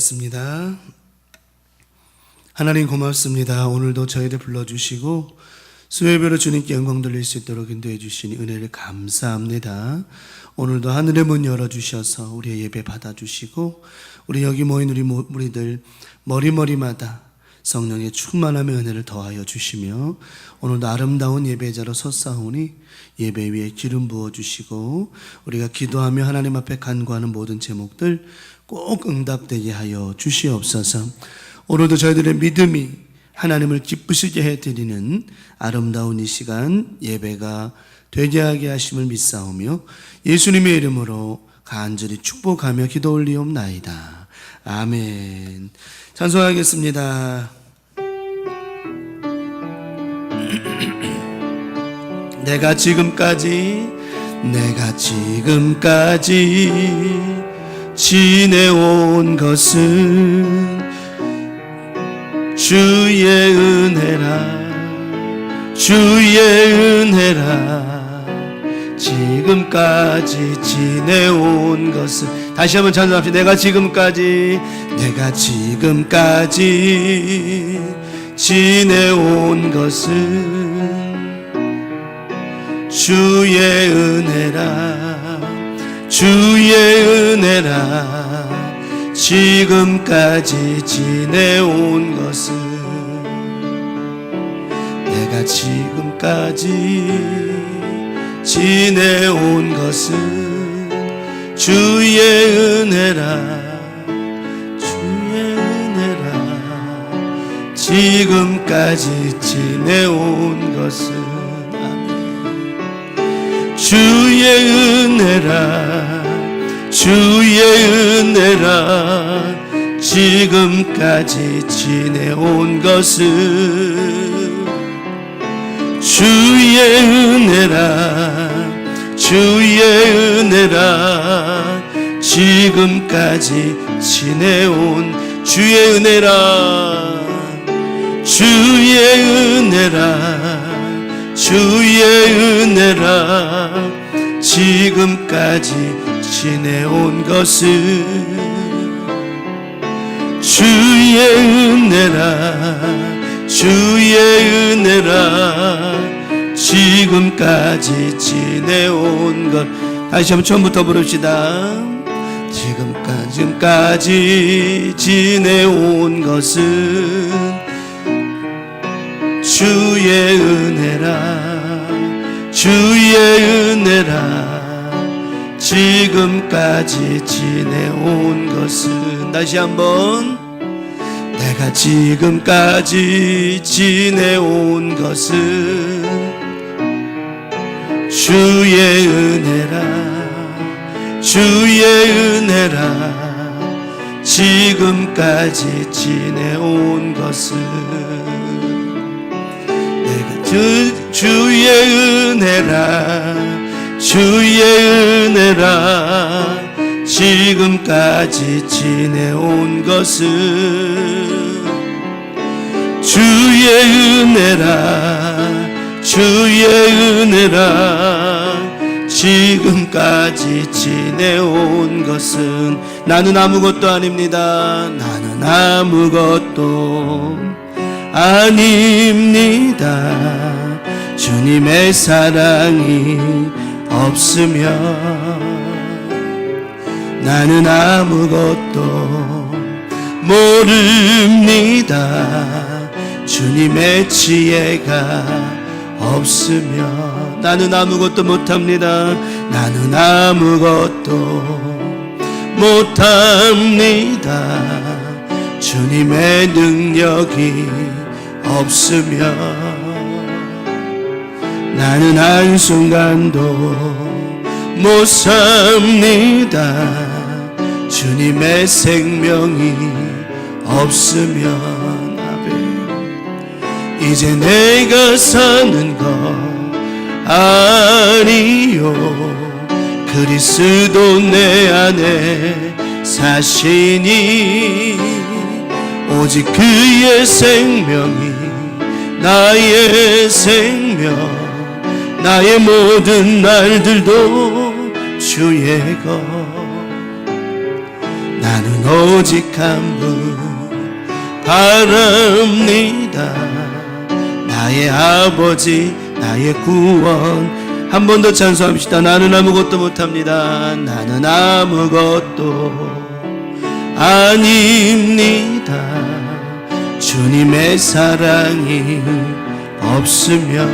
습니다. 하나님 고맙습니다. 오늘도 저희를 불러주시고 수요예배로 주님께 영광 돌릴 수 있도록 인도해 주시니 은혜를 감사합니다. 오늘도 하늘의 문 열어주셔서 우리의 예배 받아주시고 우리 여기 모인 우리 무리들 머리마다 성령의 충만함의 은혜를 더하여 주시며 오늘도 아름다운 예배자로 섰사오니 예배 위에 기름 부어주시고 우리가 기도하며 하나님 앞에 간구하는 모든 제목들 꼭 응답되게 하여 주시옵소서. 오늘도 저희들의 믿음이 하나님을 기쁘시게 해드리는 아름다운 이 시간 예배가 되게 하게 하심을 믿사오며 예수님의 이름으로 간절히 축복하며 기도 올리옵나이다. 아멘. 찬송하겠습니다. 내가 지금까지 지내온 것은 주의 은혜라 지금까지 지내온 것은 다시 한번 찬송합시다. 내가 지금까지 지내온 것은 주의 은혜라 지금까지 지내온 것은 내가 지금까지 지내온 것은 주의 은혜라 지금까지 지내온 것은 주의 은혜라 지금까지 지내온 것은 주의 은혜라 지금까지 지내온 주의 은혜라 지금까지 지내온 것은 주의 은혜라 지금까지 지내온 것 다시 한번 처음부터 부릅시다. 지금까지 지내온 것은 주의 은혜라 지금까지 지내온 것은 다시 한번 내가 지금까지 지내온 것은 주의 은혜라 지금까지 지내온 것은 내가 주의 은혜라 지금까지 지내온 것은 주의 은혜라 지금까지 지내온 것은 나는 아무것도 아닙니다. 나는 아무것도 아닙니다. 주님의 사랑이 없으면 나는 아무것도 모릅니다. 주님의 지혜가 없으면 나는 아무것도 못합니다. 나는 아무것도 못합니다. 주님의 능력이 없으면 나는 한순간도 못 삽니다. 주님의 생명이 없으면 이제 내가 사는 것 아니요 그리스도 내 안에 사시니 오직 그의 생명이 나의 생명 나의 모든 날들도 주의 것 나는 오직 한 분 바랍니다. 나의 아버지, 나의 구원. 한 번 더 찬송합시다. 나는 아무것도 못합니다. 나는 아무것도 아닙니다. 주님의 사랑이 없으면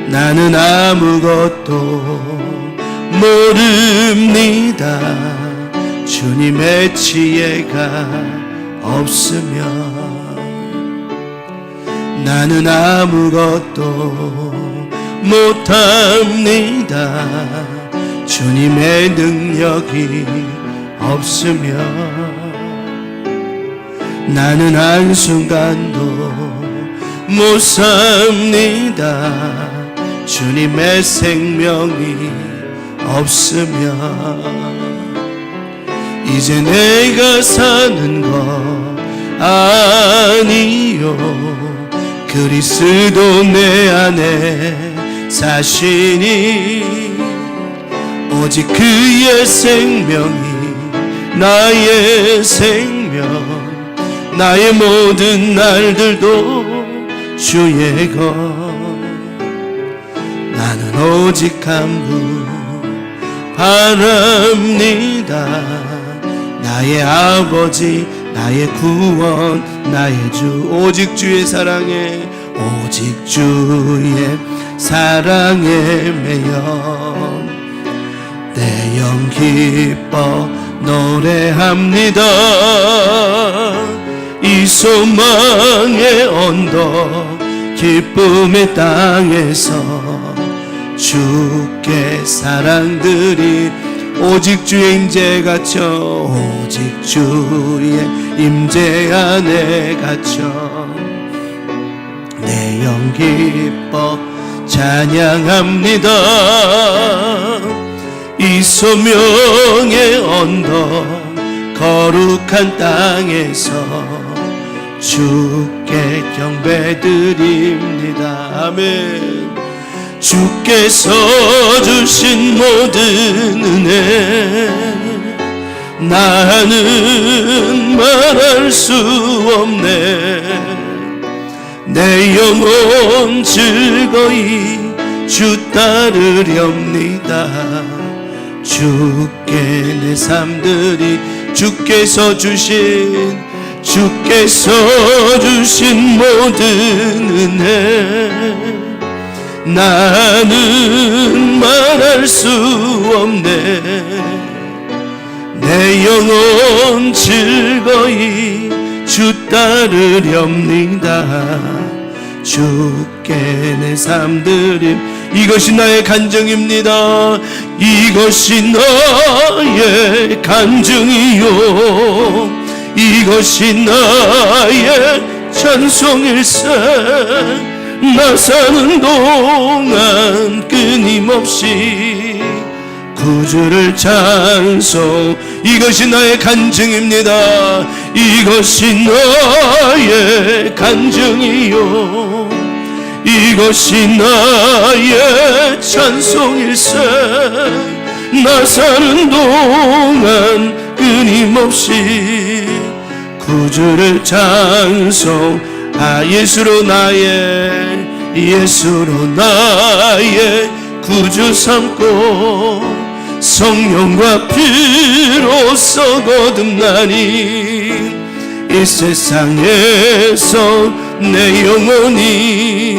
나는 아무것도 모릅니다. 주님의 지혜가 없으면 나는 아무것도 못합니다. 주님의 능력이 없으면 나는 한순간도 못 삽니다. 주님의 생명이 없으면 이제 내가 사는 것 아니요 그리스도 내 안에 사시니 오직 그의 생명이 나의 생명 나의 모든 날들도 주의 것 나는 오직 한 분 바랍니다. 나의 아버지 나의 구원 나의 주 오직 주의 사랑에 오직 주의 사랑에 매여 내 영 기뻐 노래합니다. 이 소망의 언덕 기쁨의 땅에서 주께 사랑들이 오직 주의 임재에 갇혀 오직 주의 임재 안에 갇혀 내 영 기뻐 찬양합니다. 이 소명의 언덕 거룩한 땅에서 주께 경배드립니다. 아멘. 주께서 주신 모든 은혜 나는 말할 수 없네. 내 영혼 즐거이 주 따르렵니다. 주께 내 삶들이 주께서 주신 모든 은혜 나는 말할 수 없네. 내 영혼 즐거이 주 따르렵니다. 주께 내 삶들임 이것이 나의 간증입니다. 이것이 나의 간증이요 이것이 나의 찬송일세. 나 사는 동안 끊임없이 구주를 찬송 이것이 나의 간증입니다. 이것이 나의 간증이요 이것이 나의 찬송일세. 나 사는 동안 끊임없이 구주를 찬송 예수로 나의 구주 삼고 성령과 피로써 거듭나니 이 세상에서 내 영혼이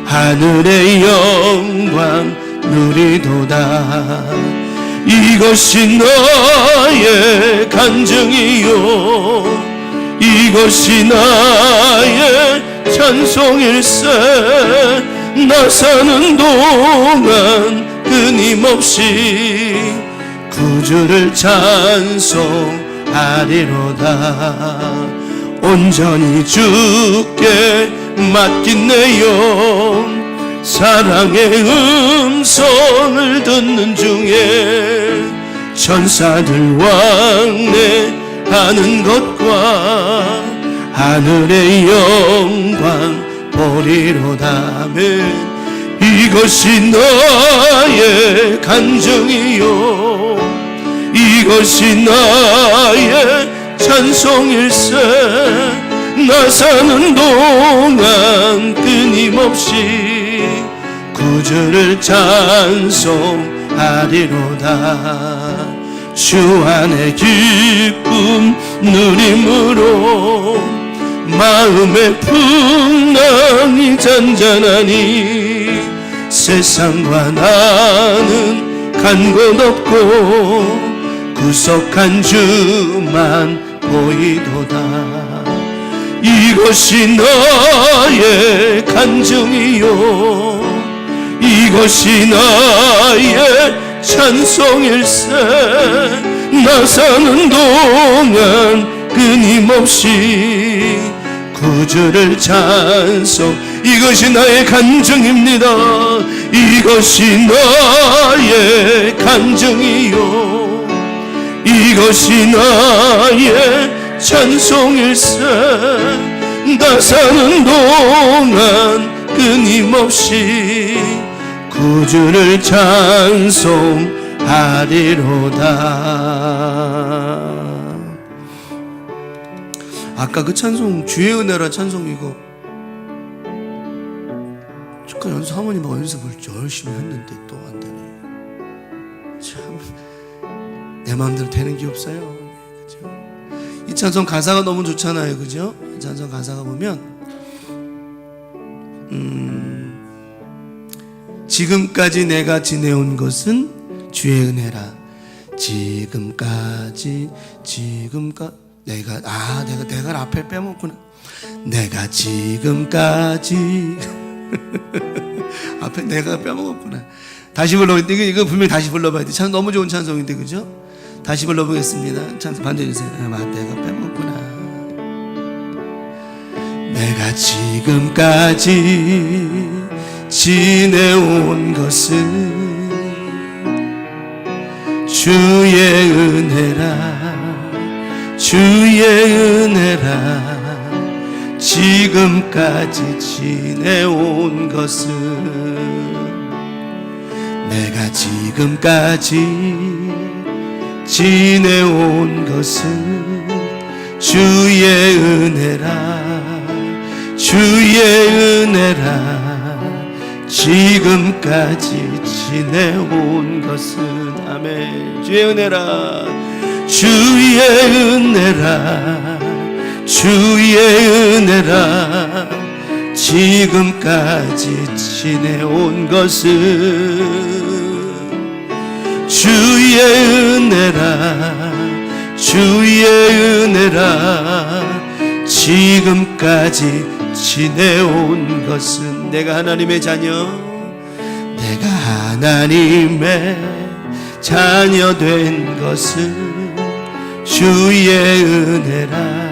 하늘의 영광 누리도다. 이것이 나의 간증이요 이것이 나의 찬송일세. 나 사는 동안 끊임없이 구주를 찬송하리로다. 온전히 주께 맡긴 내 영 사랑의 음성을 듣는 중에 천사들 왕래하는 것과 하늘의 영광 보리로다. 아멘. 이것이 나의 간증이요 이것이 나의 찬송일세. 나 사는 동안 끊임없이 구주를 찬송하리로다. 주 안에 기쁨 누림으로 마음의 풍랑이 잔잔하니 세상과 나는 간 곳 없고 구속한 주만 보이도다. 이것이 나의 간증이요 이것이 나의 찬송일세. 나 사는 동안 끊임없이 구주를 찬송. 이것이 나의 간증입니다. 이것이 나의 간증이요 이것이 나의 찬송일세. 나 사는 동안 끊임없이 구주를 찬송하리로다. 아까 그 찬송 주의 은혜라 찬송 이거 잠깐 사모님하고 연습을 열심히 했는데 또 안 되네. 참 내 마음대로 되는 게 없어요. 그죠? 이 찬송 가사가 너무 좋잖아요. 그죠? 이 찬송 가사가 보면 지금까지 내가 지내온 것은 주의 은혜라. 지금까지 내가 앞에 빼먹구나. 내가 지금까지 앞에 내가 빼먹었구나. 다시 불러보겠는데 이거 분명히 다시 불러봐야 돼. 참 너무 좋은 찬송인데 그죠? 다시 불러보겠습니다. 찬송 반주해주세요. 내가 빼먹었구나. 내가 지금까지 지내온 것은 주의 은혜라. 주의 은혜라. 지금까지 지내온 것은 내가 지금까지 지내온 것은 주의 은혜라. 주의 은혜라. 지금까지 지내온 것은 아멘. 주의 은혜라. 주의 은혜라. 주의 은혜라. 지금까지 지내온 것은 주의 은혜라. 주의 은혜라. 지금까지 지내온 것은 내가 하나님의 자녀. 내가 하나님의 자녀 된 것은 주의 은혜라.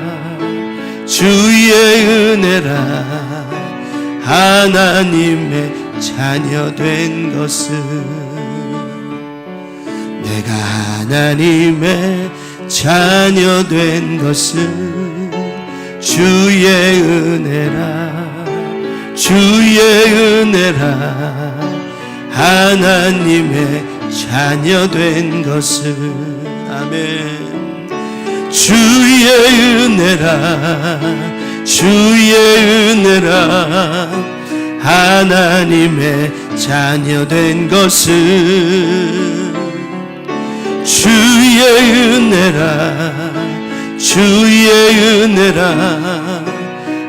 주의 은혜라. 하나님의 자녀 된 것은 내가 하나님의 자녀 된 것은 주의 은혜라. 주의 은혜라. 하나님의 자녀 된 것은 아멘. 주의 은혜라. 주의 은혜라. 하나님의 자녀 된 것은 주의 은혜라. 주의 은혜라.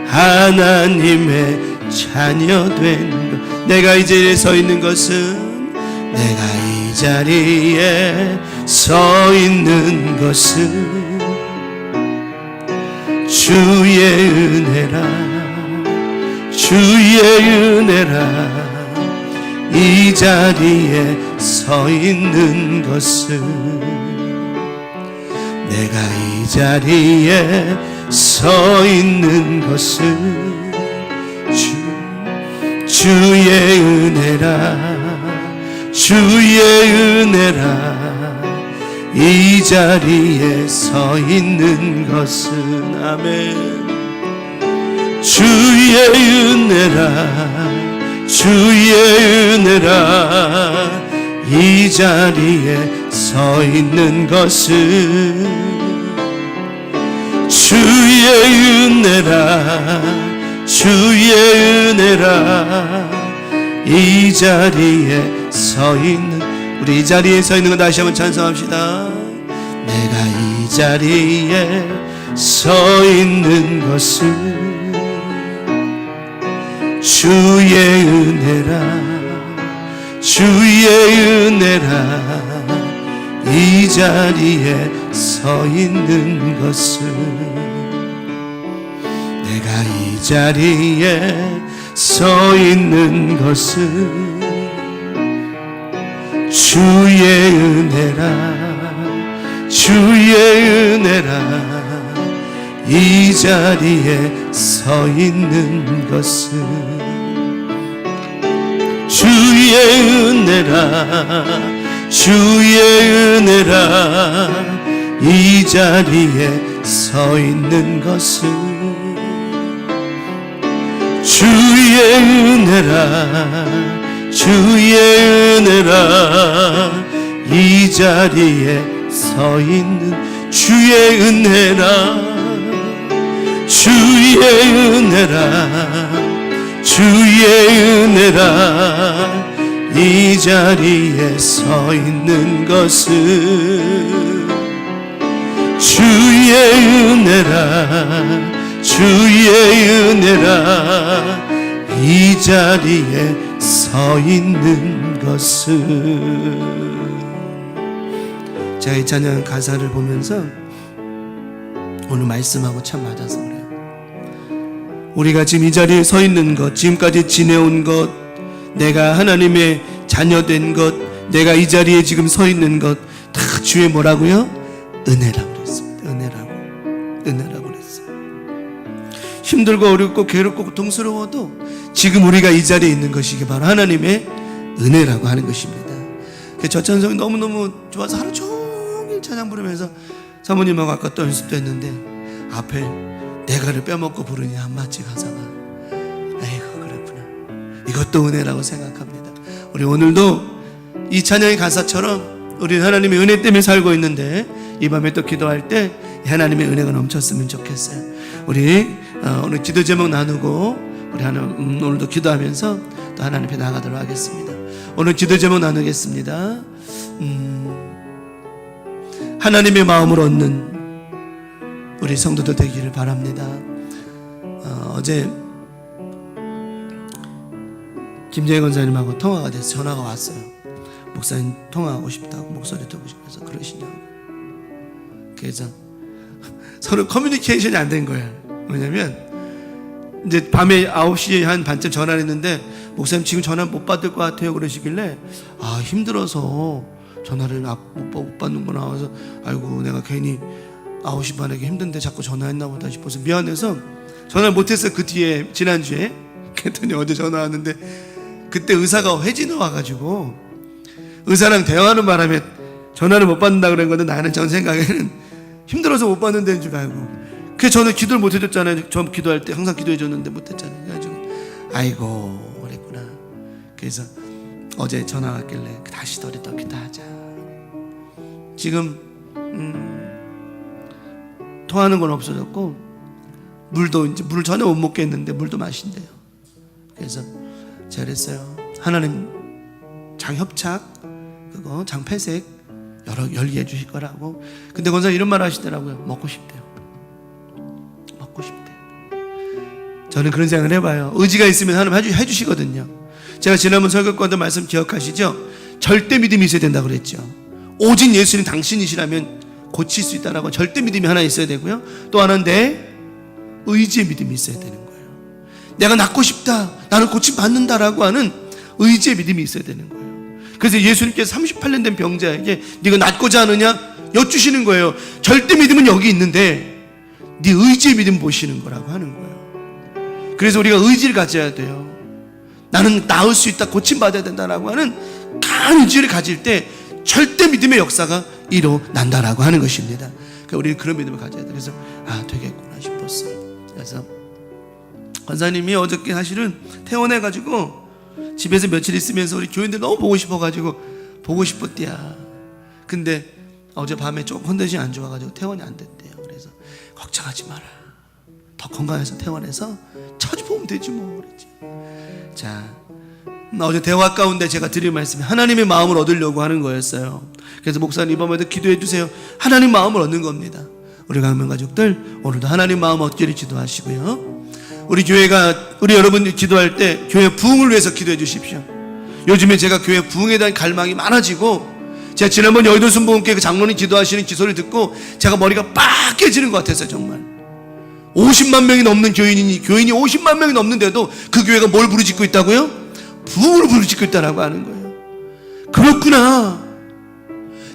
하나님의 자녀 된 것. 내가 이 자리에 서 있는 것은 내가 이 자리에 서 있는 것은 주의 은혜라. 주의 은혜라. 이 자리에 서 있는 것은 내가 이 자리에 서 있는 것은 주의 은혜라. 주의 은혜라. 이 자리에 서 있는 것은 아멘. 주의 은혜라. 주의 은혜라. 이 자리에 서 있는 것은 주의 은혜라, 주의 은혜라. 이 자리에 서 있는, 우리 이 자리에 서 있는 거 다시 한번 찬송합시다. 내가 이 자리에 서 있는 것은 주의 은혜라, 주의 은혜라. 이 자리에 서 있는 것은 내가 이 자리에 서 있는 것은 주의 은혜라, 주의 은혜라. 이 자리에 서 있는 것은 주의 은혜라, 주의 은혜라. 이 자리에 서 있는 것은 주의 은혜라, 주의 은혜라. 이 자리에 서 있는 주의 은혜라, 주의 은혜라, 주의 은혜라. 이 자리에 서 있는 것은 주의 은혜라, 주의 은혜라. 이 자리에 서 있는 것은. 제가 이 찬양 가사를 보면서 오늘 말씀하고 참 맞아서 그래요. 우리가 지금 이 자리에 서 있는 것, 지금까지 지내온 것, 내가 하나님의 자녀된 것, 내가 이 자리에 지금 서 있는 것 다 주의 뭐라고요? 은혜라고 그랬습니다. 은혜라고 그랬어요. 힘들고 어렵고 괴롭고 고통스러워도 지금 우리가 이 자리에 있는 것이 바로 하나님의 은혜라고 하는 것입니다. 저 찬송이 너무너무 좋아서 하루 종일 찬양 부르면서 사모님하고 아까 또 연습도 했는데 앞에 내가를 빼먹고 부르니 안 맞지 가사가. 에이구 그렇구나. 이것도 은혜라고 생각합니다. 우리 오늘도 이 찬양의 가사처럼 우리 하나님의 은혜 때문에 살고 있는데 이 밤에 또 기도할 때 하나님의 은혜가 넘쳤으면 좋겠어요. 우리 오늘 기도 제목 나누고 우리 오늘도 기도하면서 또 하나님 앞에 나가도록 하겠습니다. 오늘 기도 제목 나누겠습니다. 하나님의 마음을 얻는 우리 성도들 되기를 바랍니다. 어제 김재희 권사님하고 통화가 돼서 전화가 왔어요. 목사님 통화하고 싶다고, 목소리 듣고 싶어서 그러시냐고. 그래서 서로 커뮤니케이션이 안 된 거야. 왜냐면 이제 밤에 9시 한 반쯤 전화를 했는데 목사님 지금 전화 못 받을 것 같아요 그러시길래 아 힘들어서 전화를 못 받는구나. 그래서 아이고 내가 괜히 9시 반에 힘든데 자꾸 전화했나 보다 싶어서 미안해서 전화를 못했어요. 그 뒤에 지난주에. 그랬더니 어제 전화 왔는데 그때 의사가 회진에 와가지고 의사랑 대화하는 바람에 전화를 못 받는다 그런 건데 나는 전 생각에는 힘들어서 못 받는 데인 줄 알고 그래서 저는 기도를 못 해줬잖아요. 저 기도할 때 항상 기도해 줬는데 못 했잖아요. 그래가지고 아이고 그랬구나. 그래서 어제 전화 왔길래 다시 또 기도하자. 지금 통하는 건 없어졌고 물도 이제 물을 전혀 못 먹겠는데 물도 마신대요. 그래서 제가 그랬어요. 하나님 장협착 그거 장폐색 열게 해주실 거라고. 근데 권사 이런 말 하시더라고요. 먹고 싶대요. 먹고 싶대요. 저는 그런 생각을 해봐요. 의지가 있으면 하나님 해주시거든요. 제가 지난번 설교과도 말씀 기억하시죠? 절대 믿음이 있어야 된다고 그랬죠. 오직 예수님 당신이시라면 고칠 수 있다라고 절대 믿음이 하나 있어야 되고요. 또 하나는 내 의지의 믿음이 있어야 되는 거예요. 내가 낫고 싶다, 나는 고침 받는다라고 하는 의지의 믿음이 있어야 되는 거예요. 그래서 예수님께서 38년 된 병자에게 네가 낫고자 하느냐 여쭈시는 거예요. 절대 믿음은 여기 있는데 네 의지의 믿음 보시는 거라고 하는 거예요. 그래서 우리가 의지를 가져야 돼요. 나는 나을 수 있다, 고침받아야 된다라고 하는 강한 의지를 가질 때 절대 믿음의 역사가 일어난다라고 하는 것입니다. 그러니까 우리는 그런 믿음을 가져야 돼요. 그래서 되겠구나 싶었어요. 그래서 권사님이 어저께 사실은 퇴원해가지고 집에서 며칠 있으면서 우리 교인들 너무 보고 싶어가지고 보고 싶었대야. 근데 어젯밤에 조금 컨디션이 안 좋아가지고 퇴원이 안 됐대요. 그래서 걱정하지 마라, 더 건강해서 퇴원해서 자주 보면 되지 뭐 그랬지. 자, 어제 대화 가운데 제가 드릴 말씀이 하나님의 마음을 얻으려고 하는 거였어요. 그래서 목사님 이번에도 기도해 주세요. 하나님 마음을 얻는 겁니다. 우리 강명 가족들 오늘도 하나님 마음 얻기를 기도하시고요. 우리 교회가, 우리 여러분 기도할 때 교회 부흥을 위해서 기도해 주십시오. 요즘에 제가 교회 부흥에 대한 갈망이 많아지고, 제가 지난번 여의도 순복음교회 그 장로님 기도하시는 기소를 듣고 제가 머리가 빡 깨지는 것 같았어요. 정말 50만 명이 넘는 교인이 50만 명이 넘는데도 그 교회가 뭘 부르짖고 있다고요? 부흥을 부르짖고 있다라고 하는 거예요. 그렇구나,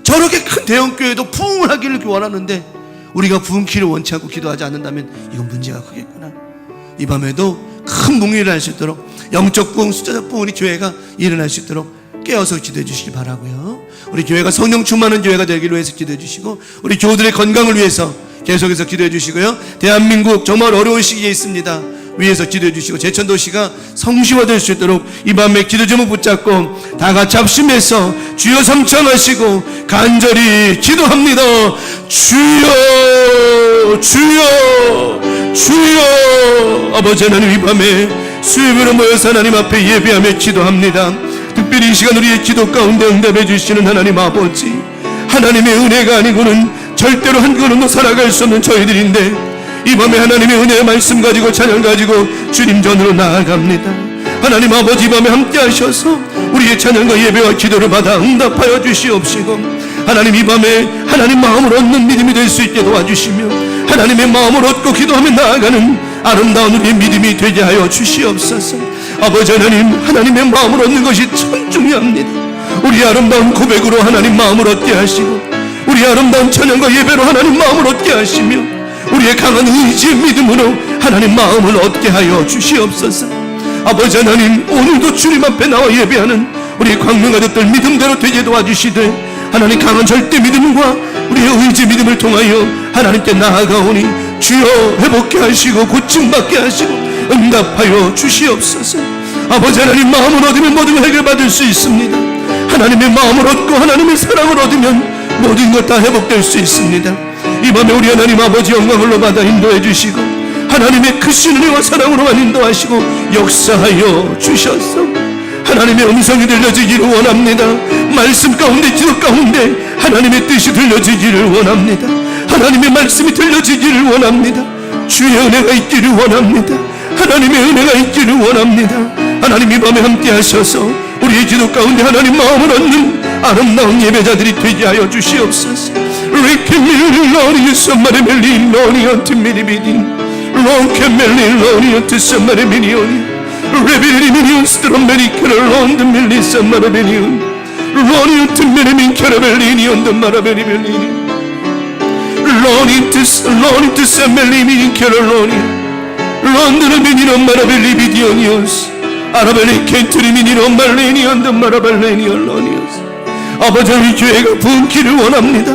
저렇게 큰 대형교회도 부흥을 하기를 원하는데 우리가 부흥키를 원치 않고 기도하지 않는다면 이건 문제가 크겠구나. 이 밤에도 큰 묵리를 할 수 있도록, 영적 부흥, 숫자적 부흥, 우리 교회가 일어날 수 있도록 깨어서 기도해 주시기 바라고요. 우리 교회가 성령 충만한 교회가 되기를 위해서 기도해 주시고, 우리 교우들의 건강을 위해서 계속해서 기도해 주시고요. 대한민국 정말 어려운 시기에 있습니다. 위에서 기도해 주시고, 제천도시가 성시화될 수 있도록 이 밤에 기도 제목 붙잡고 다 같이 합심해서 주여 삼창하시고 간절히 기도합니다. 주여, 주여, 주여. 아버지 하나님, 이 밤에 수요일에 모여서 하나님 앞에 예배하며 기도합니다. 특별히 이 시간 우리의 기도 가운데 응답해 주시는 하나님 아버지, 하나님의 은혜가 아니고는 절대로 한 걸음도 살아갈 수 없는 저희들인데 이 밤에 하나님의 은혜의 말씀 가지고 찬양 가지고 주님 전으로 나아갑니다. 하나님 아버지, 이 밤에 함께 하셔서 우리의 찬양과 예배와 기도를 받아 응답하여 주시옵시고, 하나님 이 밤에 하나님 마음을 얻는 믿음이 될 수 있게 도와주시며 하나님의 마음을 얻고 기도하며 나아가는 아름다운 우리의 믿음이 되게 하여 주시옵소서. 아버지 하나님, 하나님의 마음을 얻는 것이 참 중요합니다. 우리 아름다운 고백으로 하나님 마음을 얻게 하시고, 우리 아름다운 찬양과 예배로 하나님 마음을 얻게 하시며, 우리의 강한 의지의 믿음으로 하나님 마음을 얻게 하여 주시옵소서. 아버지 하나님, 오늘도 주님 앞에 나와 예배하는 우리 광명가족들 믿음대로 되게 도와주시되, 하나님 강한 절대 믿음과 우리의 의지 믿음을 통하여 하나님께 나아가오니 주여 회복케 하시고 고침받게 하시고 응답하여 주시옵소서. 아버지 하나님, 마음을 얻으면 모든 걸 해결받을 수 있습니다. 하나님의 마음을 얻고 하나님의 사랑을 얻으면 모든 것 다 회복될 수 있습니다. 이 밤에 우리 하나님 아버지 영광을 받아 인도해 주시고 하나님의 크신 은혜와 사랑으로만 인도하시고 역사하여 주셨소. 하나님의 음성이 들려지기를 원합니다. 말씀 가운데, 기도 가운데 하나님의 뜻이 들려지기를 원합니다. 하나님의 말씀이 들려지기를 원합니다. 주의 은혜가 있기를 원합니다. 하나님의 은혜가 있기를 원합니다. 하나님 이 밤에 함께 하셔서 우리의 기도 가운데 하나님 마음을 얻는 아름다운 예배자들이 되게 하여 주시옵소서. 아버지, 우리 교회가 부흥기를 원합니다.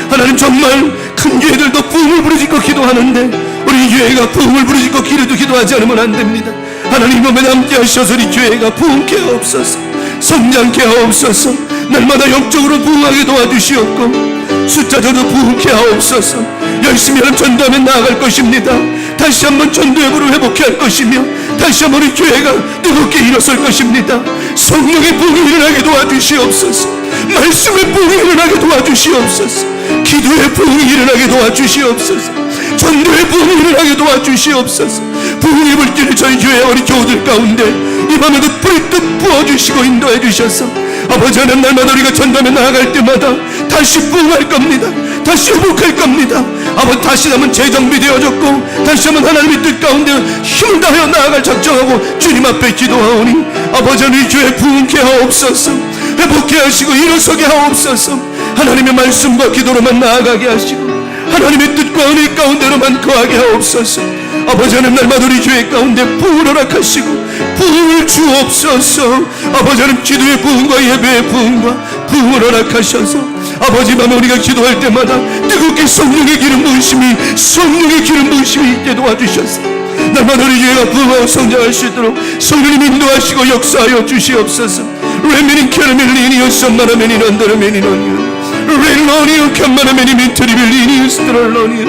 하나님, 정말 큰 교회들도 부흥을 부르짖고 기도하는데 우리 교회가 부흥을 부르짖고 기도하지 않으면 안 됩니다. 하나님, 이번에 함께 하셔서 우리 교회가 부흥케 하옵소서, 성장케 하옵소서, 날마다 영적으로 부흥하게 도와주시옵고 숫자적으로 부흥케 하옵소서. 열심히 하는 전도하며 나아갈 것입니다. 다시 한번 전도회부를 회복해 할 것이며 다시 한번 우리 교회가 뜨겁게 일어설 것입니다. 성령의 부흥이 일어나게 도와주시옵소서. 말씀의 부흥이 일어나게 도와주시옵소서. 기도의 부흥이 일어나게 도와주시옵소서. 전도의 부흥이 일어나게 도와주시옵소서. 부흥의 불길을 저희 교회 우리 교우들 가운데 이 밤에도 불뜻 부어주시고 인도해 주셔서 아버지 하나님, 날마다 우리가 전도하며 나아갈 때마다 다시 부흥할 겁니다. 다시 회복할 겁니다. 아버지, 다시 한번 재정비되어졌고 다시 한번 하나님의 뜻 가운데 힘을 다하여 나아갈 작정하고 주님 앞에 기도하오니 아버지 하나님, 교회 부흥케 하옵소서. 회복케 하시고 일어서게 하옵소서. 하나님의 말씀과 기도로만 나아가게 하시고 하나님의 뜻과 은혜 가운데로만 거하게 하옵소서. 아버지 하나님, 날마다 우리 교회 가운데 부흥을 허락하시고 부흥을 주옵소서. 아버지 하나님, 기도의 부흥과 예배의 부흥과 부흥을 허락하셔서 아버지, 밤에 우리가 기도할 때마다 뜨겁게 성령의 기름 부으심이 있게 도와주셔서 날마다 우리 교회가 부흥하고 성장할 수 있도록 성령님 인도하시고 역사하여 주시옵소서. 레미닌 캐러멜리니오 썸마라메닌 언더르메닌 언니온 렐로니오 캔마라메니미 트리빌리니우스 드랄로니오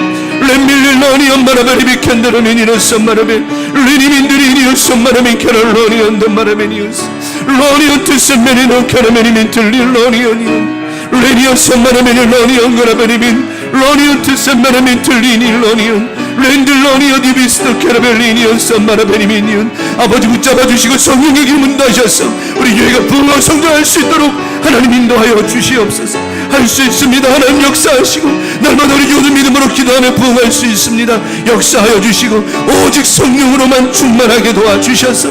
렘밀릴로니오 마라베리비 캔드라메니노스 마라베 리니민드리니우스 마라멘 캐럴로니온 덤마라메니우스 로니온 트스메니노 캐라메니민 틀릴로니오니온 레니오스 마라메니 로니온 그라베리민 로니온 트스메라멘 틀리니 로니온 렌들로니오 디비스도 캐라벨리니온 썸마라베리미니온 아버지 붙잡아주시고 성령의 기름 다하셔서 우리 교회가 부흥하고 성장할 수 있도록 하나님 인도하여 주시옵소서. 할 수 있습니다. 하나님 역사하시고 날마다 우리 교우들 믿음으로 기도하며 부흥할 수 있습니다. 역사하여 주시고 오직 성령으로만 충만하게 도와주셔서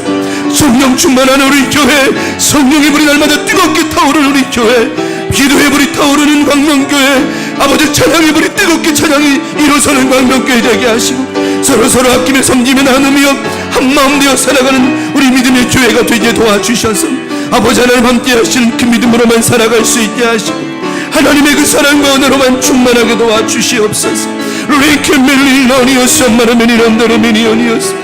성령 충만하는 우리 교회 성령의 불이 날마다 뜨겁게 타오르는 우리 교회 기도의 불이 타오르는 광명교회 아버지 찬양의 불이 뜨겁게 찬양이 일어서는 광명교회 되게 하시고 서로 아끼며 섬기며 나누며 한마음 되어 살아가는 우리 믿음의 교회가 되게 도와주셔서 아버지 하나님 함께 하시는 그 믿음으로만 살아갈 수 있게 하시고 하나님의 그 사랑과 은혜로만 충만하게 도와주시옵소서. 리케멜리노니오스 마라메니란다라메니오니오스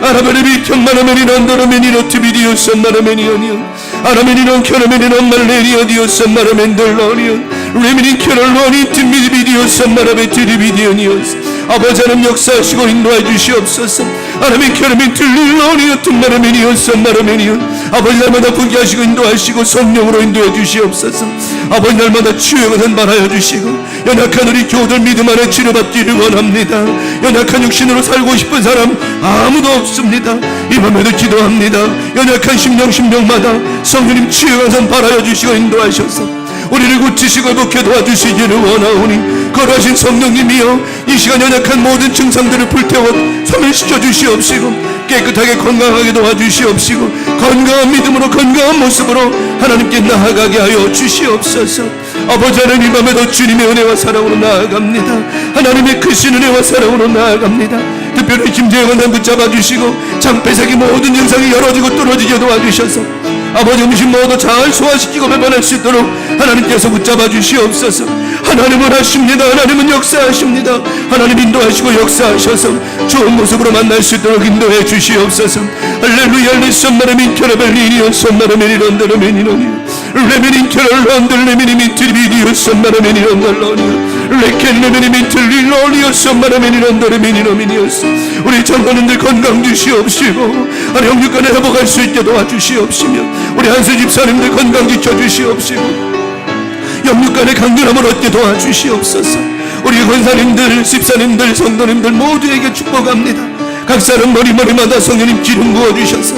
아라베르비 견마라메니란다라메니노 티비디오스 마라메니오니온 아라메니론 캐라메니론 말레리오디오스 마라멘들로니온 레미닌 캐럴로니 티미디비디오스 마라베티리비디오니오스 아버지 하나님 역사하시고 인도해 주시옵소서. 아라멘 캐라멘 틀릴로니오 틈마라메니오스 마라메니온 아버지 날마다 부게 하시고 인도하시고 성령으로 인도해 주시옵소서. 아버지 날마다 치유의 것은 말하여 주시고 연약한 우리 교우들 믿음 안에 치료받기를 원합니다. 연약한 육신으로 살고 싶은 사람 아무도 없습니다. 이 밤에도 기도합니다. 연약한 심령마다 성령님 치유의 것은 바라여 주시고 인도하셔서 우리를 고치시고 회복해 도와주시기를 원하오니 거룩하신 성령님이여 이 시간 연약한 모든 증상들을 불태워 소멸시켜 주시옵시고 깨끗하게 건강하게 도와주시옵시고 건강한 믿음으로 건강한 모습으로 하나님께 나아가게 하여 주시옵소서. 아버지 하나님 이 밤에도 주님의 은혜와 사랑으로 나아갑니다. 하나님의 크신 은혜와 사랑으로 나아갑니다. 특별히 김재영을 붙잡아 주시고 장폐색이 모든 영상이 열어지고 뚫어지게 도와주셔서 아버지 음식 모두 잘 소화시키고 배반할 수 있도록 하나님께서 붙잡아 주시옵소서. 하나님은 하십니다. 하나님은 역사하십니다. 하나님 인도하시고 역사하셔서 좋은 모습으로 만날 수 있도록 인도해 주시옵소서. 할렐루야 레선마라민 캐라벨리니온 선마라메니런더라메니노니 레미닌 캐럴런들 레미니민 트리비디오 선마라메니런더로니 레켄레미니민 틀릴로니오 선마라메니런더레미니노미니오스 우리 장로님들 건강 주시옵시고 영육간에 회복할 수 있게 도와주시옵시며 우리 한수 집사님들 건강 지켜주시옵시고 영육간에 강건함을 얻게 도와주시옵소서. 우리 권사님들, 집사님들, 성도님들 모두에게 축복합니다. 각 사람 머리마다 성령님 기름 부어주셔서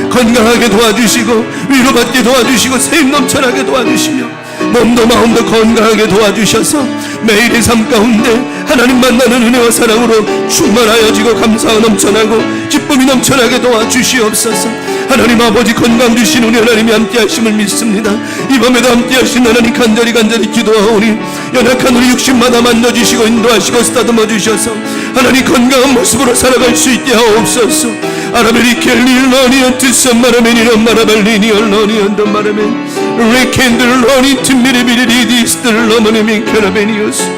건강하게 도와주시고 위로받게 도와주시고 세임 넘쳐나게 도와주시며 몸도 마음도 건강하게 도와주셔서 매일의 삶 가운데 하나님 만나는 은혜와 사랑으로 충만하여지고 감사가 넘쳐나고 기쁨이 넘쳐나게 도와주시옵소서. 하나님 아버지 건강 주신 우리 하나님이 함께 하심을 믿습니다. 이 밤에도 함께 하신 하나님 간절히 기도하오니 연약한 우리 육신마다 만져주시고 인도하시고 쓰다듬어 주셔서 하나님 건강한 모습으로 살아갈 수 있게 하옵소서. 아라베리켈리로니언 트썸마라메니런 마라발리니언로니언 덤마라멘 레켄들로니 tim미리비리디스들로마네민 캐라베니오스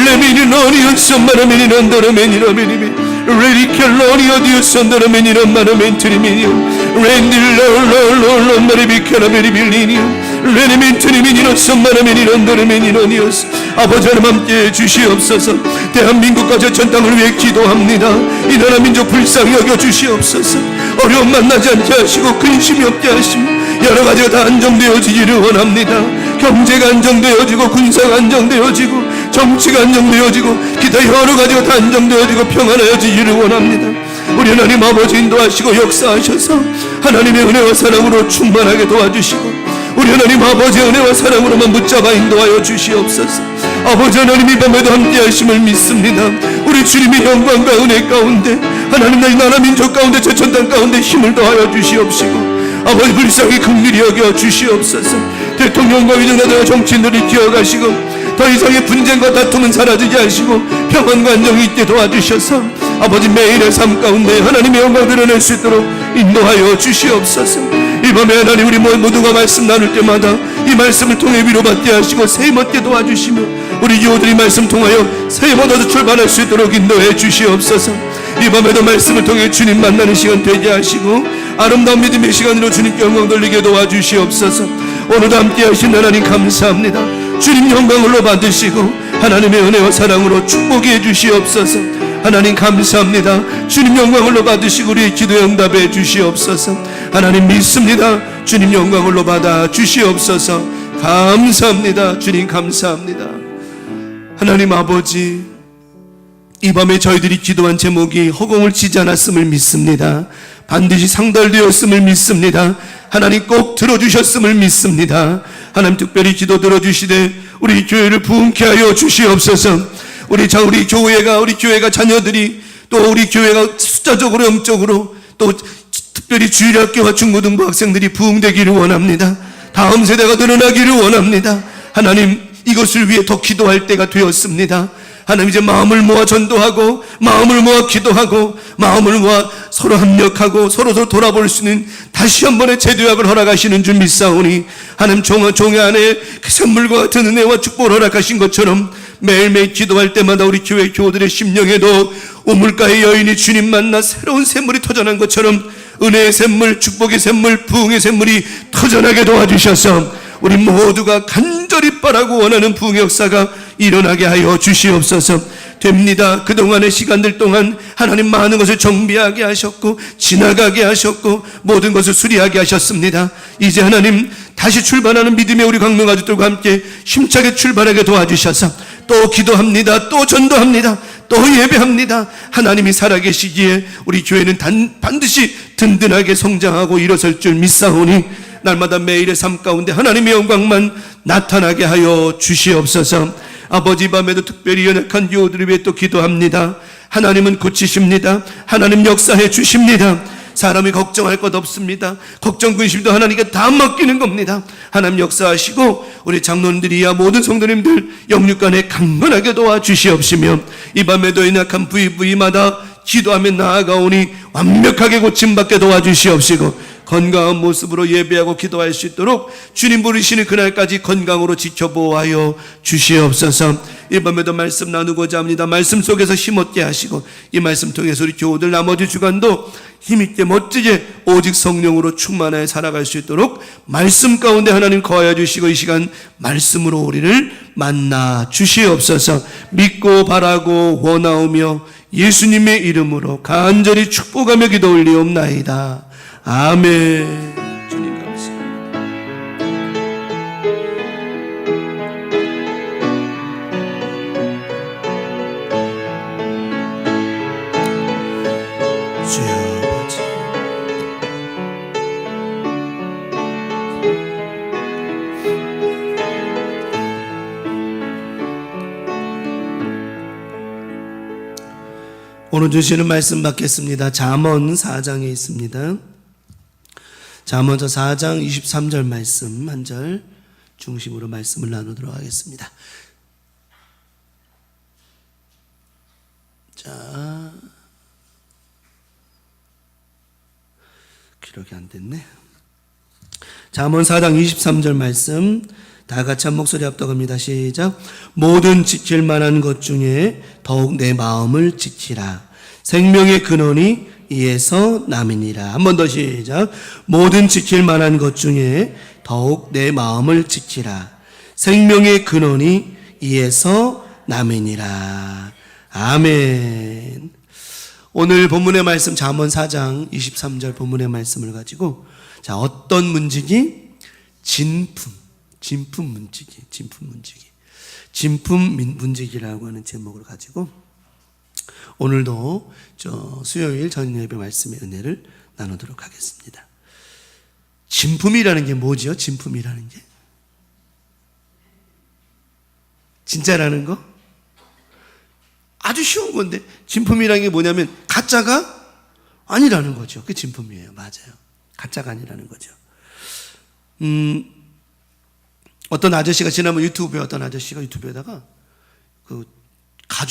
레미니로니언 썸마라메니런 더라메니라메니미 레리켈로니어 디오선더라메니런 마라멘트리미니온 렌딜로로로로 마리비캐라베리빌리니온 레니멘트리미니노 썸마라메니런 더라메니로니오스 아버지 하나님 함께 주시옵소서. 대한민국과 전 땅을 위해 기도합니다. 이 나라 민족 불쌍히 여겨 주시옵소서. 어려움 만나지 않게 하시고 근심이 없게 하시고 여러 가지가 다 안정되어지기를 원합니다. 경제가 안정되어지고 군사가 안정되어지고 정치가 안정되어지고 기타 여러 가지가 다 안정되어지고 평안해지기를 원합니다. 우리 하나님 아버지 인도하시고 역사하셔서 하나님의 은혜와 사랑으로 충만하게 도와주시고 우리 하나님 아버지의 은혜와 사랑으로만 붙잡아 인도하여 주시옵소서. 아버지 하나님 이 밤에도 함께 하심을 믿습니다. 우리 주님의 영광과 은혜 가운데 하나님 나의 나라 민족 가운데 제천 땅 가운데 힘을 더하여 주시옵시고 아버지 불쌍히 긍휼히 여겨 주시옵소서. 대통령과 위정자들과 정치인들을 기억하시고 더 이상의 분쟁과 다툼은 사라지게 하시고 평안과 안정이 있게 도와주셔서 아버지 매일의 삶 가운데 하나님의 영광 드러낼 수 있도록 인도하여 주시옵소서. 이 밤에 하나님 우리 모두가 말씀 나눌 때마다 이 말씀을 통해 위로받게 하시고 세임 얻게 도와주시며 우리 교우들이 말씀 통하여 세임 얻어서 출발할 수 있도록 인도해 주시옵소서. 이 밤에도 말씀을 통해 주님 만나는 시간 되게 하시고 아름다운 믿음의 시간으로 주님께 영광 돌리게 도와주시옵소서. 오늘도 함께 하신 하나님 감사합니다. 주님 영광으로 받으시고 하나님의 은혜와 사랑으로 축복해 주시옵소서. 하나님 감사합니다. 주님 영광으로 받으시고 우리의 기도에 응답해 주시옵소서. 하나님 믿습니다. 주님 영광으로 받아 주시옵소서. 감사합니다. 주님 감사합니다. 하나님 아버지, 이 밤에 저희들이 기도한 제목이 허공을 치지 않았음을 믿습니다. 반드시 상달되었음을 믿습니다. 하나님 꼭 들어주셨음을 믿습니다. 하나님 특별히 기도 들어주시되 우리 교회를 부흥케 하여 주시옵소서. 우리 교회가 자녀들이 또 우리 교회가 숫자적으로 영적으로 또 특별히 주일학교와 중고등부 학생들이 부흥되기를 원합니다. 다음 세대가 늘어나기를 원합니다. 하나님 이것을 위해 더 기도할 때가 되었습니다. 하나님 이제 마음을 모아 전도하고 마음을 모아 기도하고 마음을 모아 서로 합력하고 서로 돌아볼 수 있는 다시 한 번의 재도약을 허락하시는 줄 믿사오니 하나님 종의 안에 그 샘물과 같은 은혜와 축복을 허락하신 것처럼 매일매일 기도할 때마다 우리 교회 교우들의 심령에도 우물가의 여인이 주님 만나 새로운 샘물이 터져난 것처럼 은혜의 샘물, 축복의 샘물, 부흥의 샘물이 터져나게 도와주셔서 우리 모두가 간절히 바라고 원하는 부흥의 역사가 일어나게 하여 주시옵소서. 됩니다. 그동안의 시간들 동안 하나님 많은 것을 정비하게 하셨고 지나가게 하셨고 모든 것을 수리하게 하셨습니다. 이제 하나님 다시 출발하는 믿음의 우리 광명 가족들과 함께 힘차게 출발하게 도와주셔서 또 기도합니다. 또 전도합니다. 또 예배합니다. 하나님이 살아계시기에 우리 교회는 반드시 든든하게 성장하고 일어설 줄 믿사오니 날마다 매일의 삶 가운데 하나님의 영광만 나타나게 하여 주시옵소서. 아버지 밤에도 특별히 연약한 교우들을 위해 또 기도합니다. 하나님은 고치십니다. 하나님 역사해 주십니다. 사람이 걱정할 것 없습니다. 걱정 근심도 하나님께 다 맡기는 겁니다. 하나님 역사하시고 우리 장로님들이야 모든 성도님들 영육간에 강건하게 도와주시옵시며 이 밤에도 연약한 부위마다 기도하며 나아가오니 완벽하게 고침받게 도와주시옵시고 건강한 모습으로 예배하고 기도할 수 있도록 주님 부르시는 그날까지 건강으로 지켜보아여 주시옵소서. 이 밤에도 말씀 나누고자 합니다. 말씀 속에서 힘없게 하시고 이 말씀 통해서 우리 교우들 나머지 주간도 힘있게 멋지게 오직 성령으로 충만하여 살아갈 수 있도록 말씀 가운데 하나님 거하여 주시고 이 시간 말씀으로 우리를 만나 주시옵소서. 믿고 바라고 원하오며 예수님의 이름으로 간절히 축복하며 기도 올리옵나이다. 아멘. 주님 감사합니다. 주여 아버지, 오늘 주시는 말씀 받겠습니다. 잠언 4장에 있습니다. 잠언서 4장 23절 말씀 한 절 중심으로 말씀을 나누도록 하겠습니다. 자, 기록이 안 됐네. 잠언 4장 23절 말씀 다 같이 한 목소리 합독합니다. 시작. 모든 지킬 만한 것 중에 더욱 내 마음을 지키라. 생명의 근원이 이에서 남이니라. 한 번 더 시작. 모든 지킬 만한 것 중에 더욱 내 마음을 지키라. 생명의 근원이 이에서 남이니라. 아멘. 오늘 본문의 말씀 잠언 4장 23절 본문의 말씀을 가지고 자, 어떤 문지기? 진품 문지기라고 하는 제목을 가지고 오늘도 수요일 저녁 예배 말씀의 은혜를 나누도록 하겠습니다. 진품이라는 게 뭐죠? 진품이라는 게 진짜라는 거? 아주 쉬운 건데 진품이라는 게 뭐냐면 가짜가 아니라는 거죠. 그게 진품이에요. 맞아요. 가짜가 아니라는 거죠. 어떤 아저씨가 지난번 유튜브에다가 그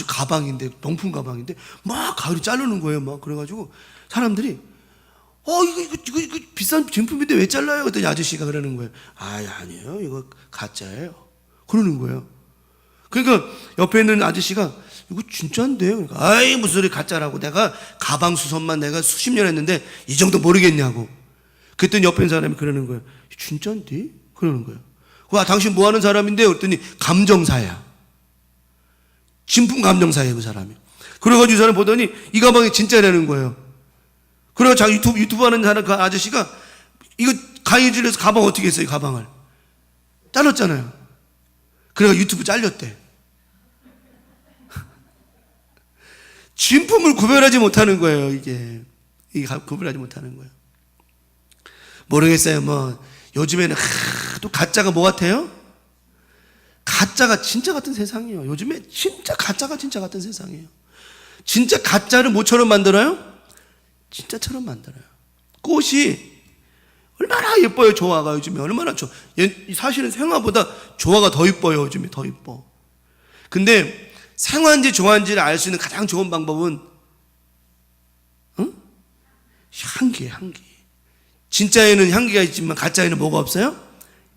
가방인데 명품 가방인데 막 가을이 자르는 거예요. 막 그래가지고 사람들이 이거 비싼 진품인데 왜 잘라요? 그랬더니 아저씨가 그러는 거예요. 아니에요. 이거 가짜예요. 그러는 거예요. 그러니까 옆에 있는 아저씨가 이거 진짜인데. 그러니까 무슨 소리 가짜라고. 내가 가방 수선만 내가 수십 년 했는데 이 정도 모르겠냐고. 그랬더니 옆에 있는 사람이 그러는 거예요. 진짜인데? 그러는 거예요. 와, 당신 뭐 하는 사람인데? 그랬더니 감정사야. 진품 감정사예요, 그 사람이. 그래가지고 이 사람 보더니 이 가방이 진짜라는 거예요. 그래서 자기 유튜브 하는 사람, 그 아저씨가 이거 가해질에서 가방 어떻게 했어요, 이 가방을? 잘랐잖아요. 그래가 유튜브 잘렸대. 진품을 구별하지 못하는 거예요, 이게 구별하지 못하는 거예요. 모르겠어요. 뭐 요즘에는 또 가짜가 뭐 같아요? 가짜가 진짜 같은 세상이에요. 요즘에 진짜 가짜가 진짜 같은 세상이에요. 진짜 가짜를 뭐처럼 만들어요? 진짜처럼 만들어요. 꽃이 얼마나 예뻐요. 조화가 요즘에 얼마나 좋아. 사실은 생화보다 조화가 더 예뻐요. 요즘에 더 예뻐. 근데 생화인지 조화인지를 알 수 있는 가장 좋은 방법은 향기예요. 향기. 진짜에는 향기가 있지만 가짜에는 뭐가 없어요?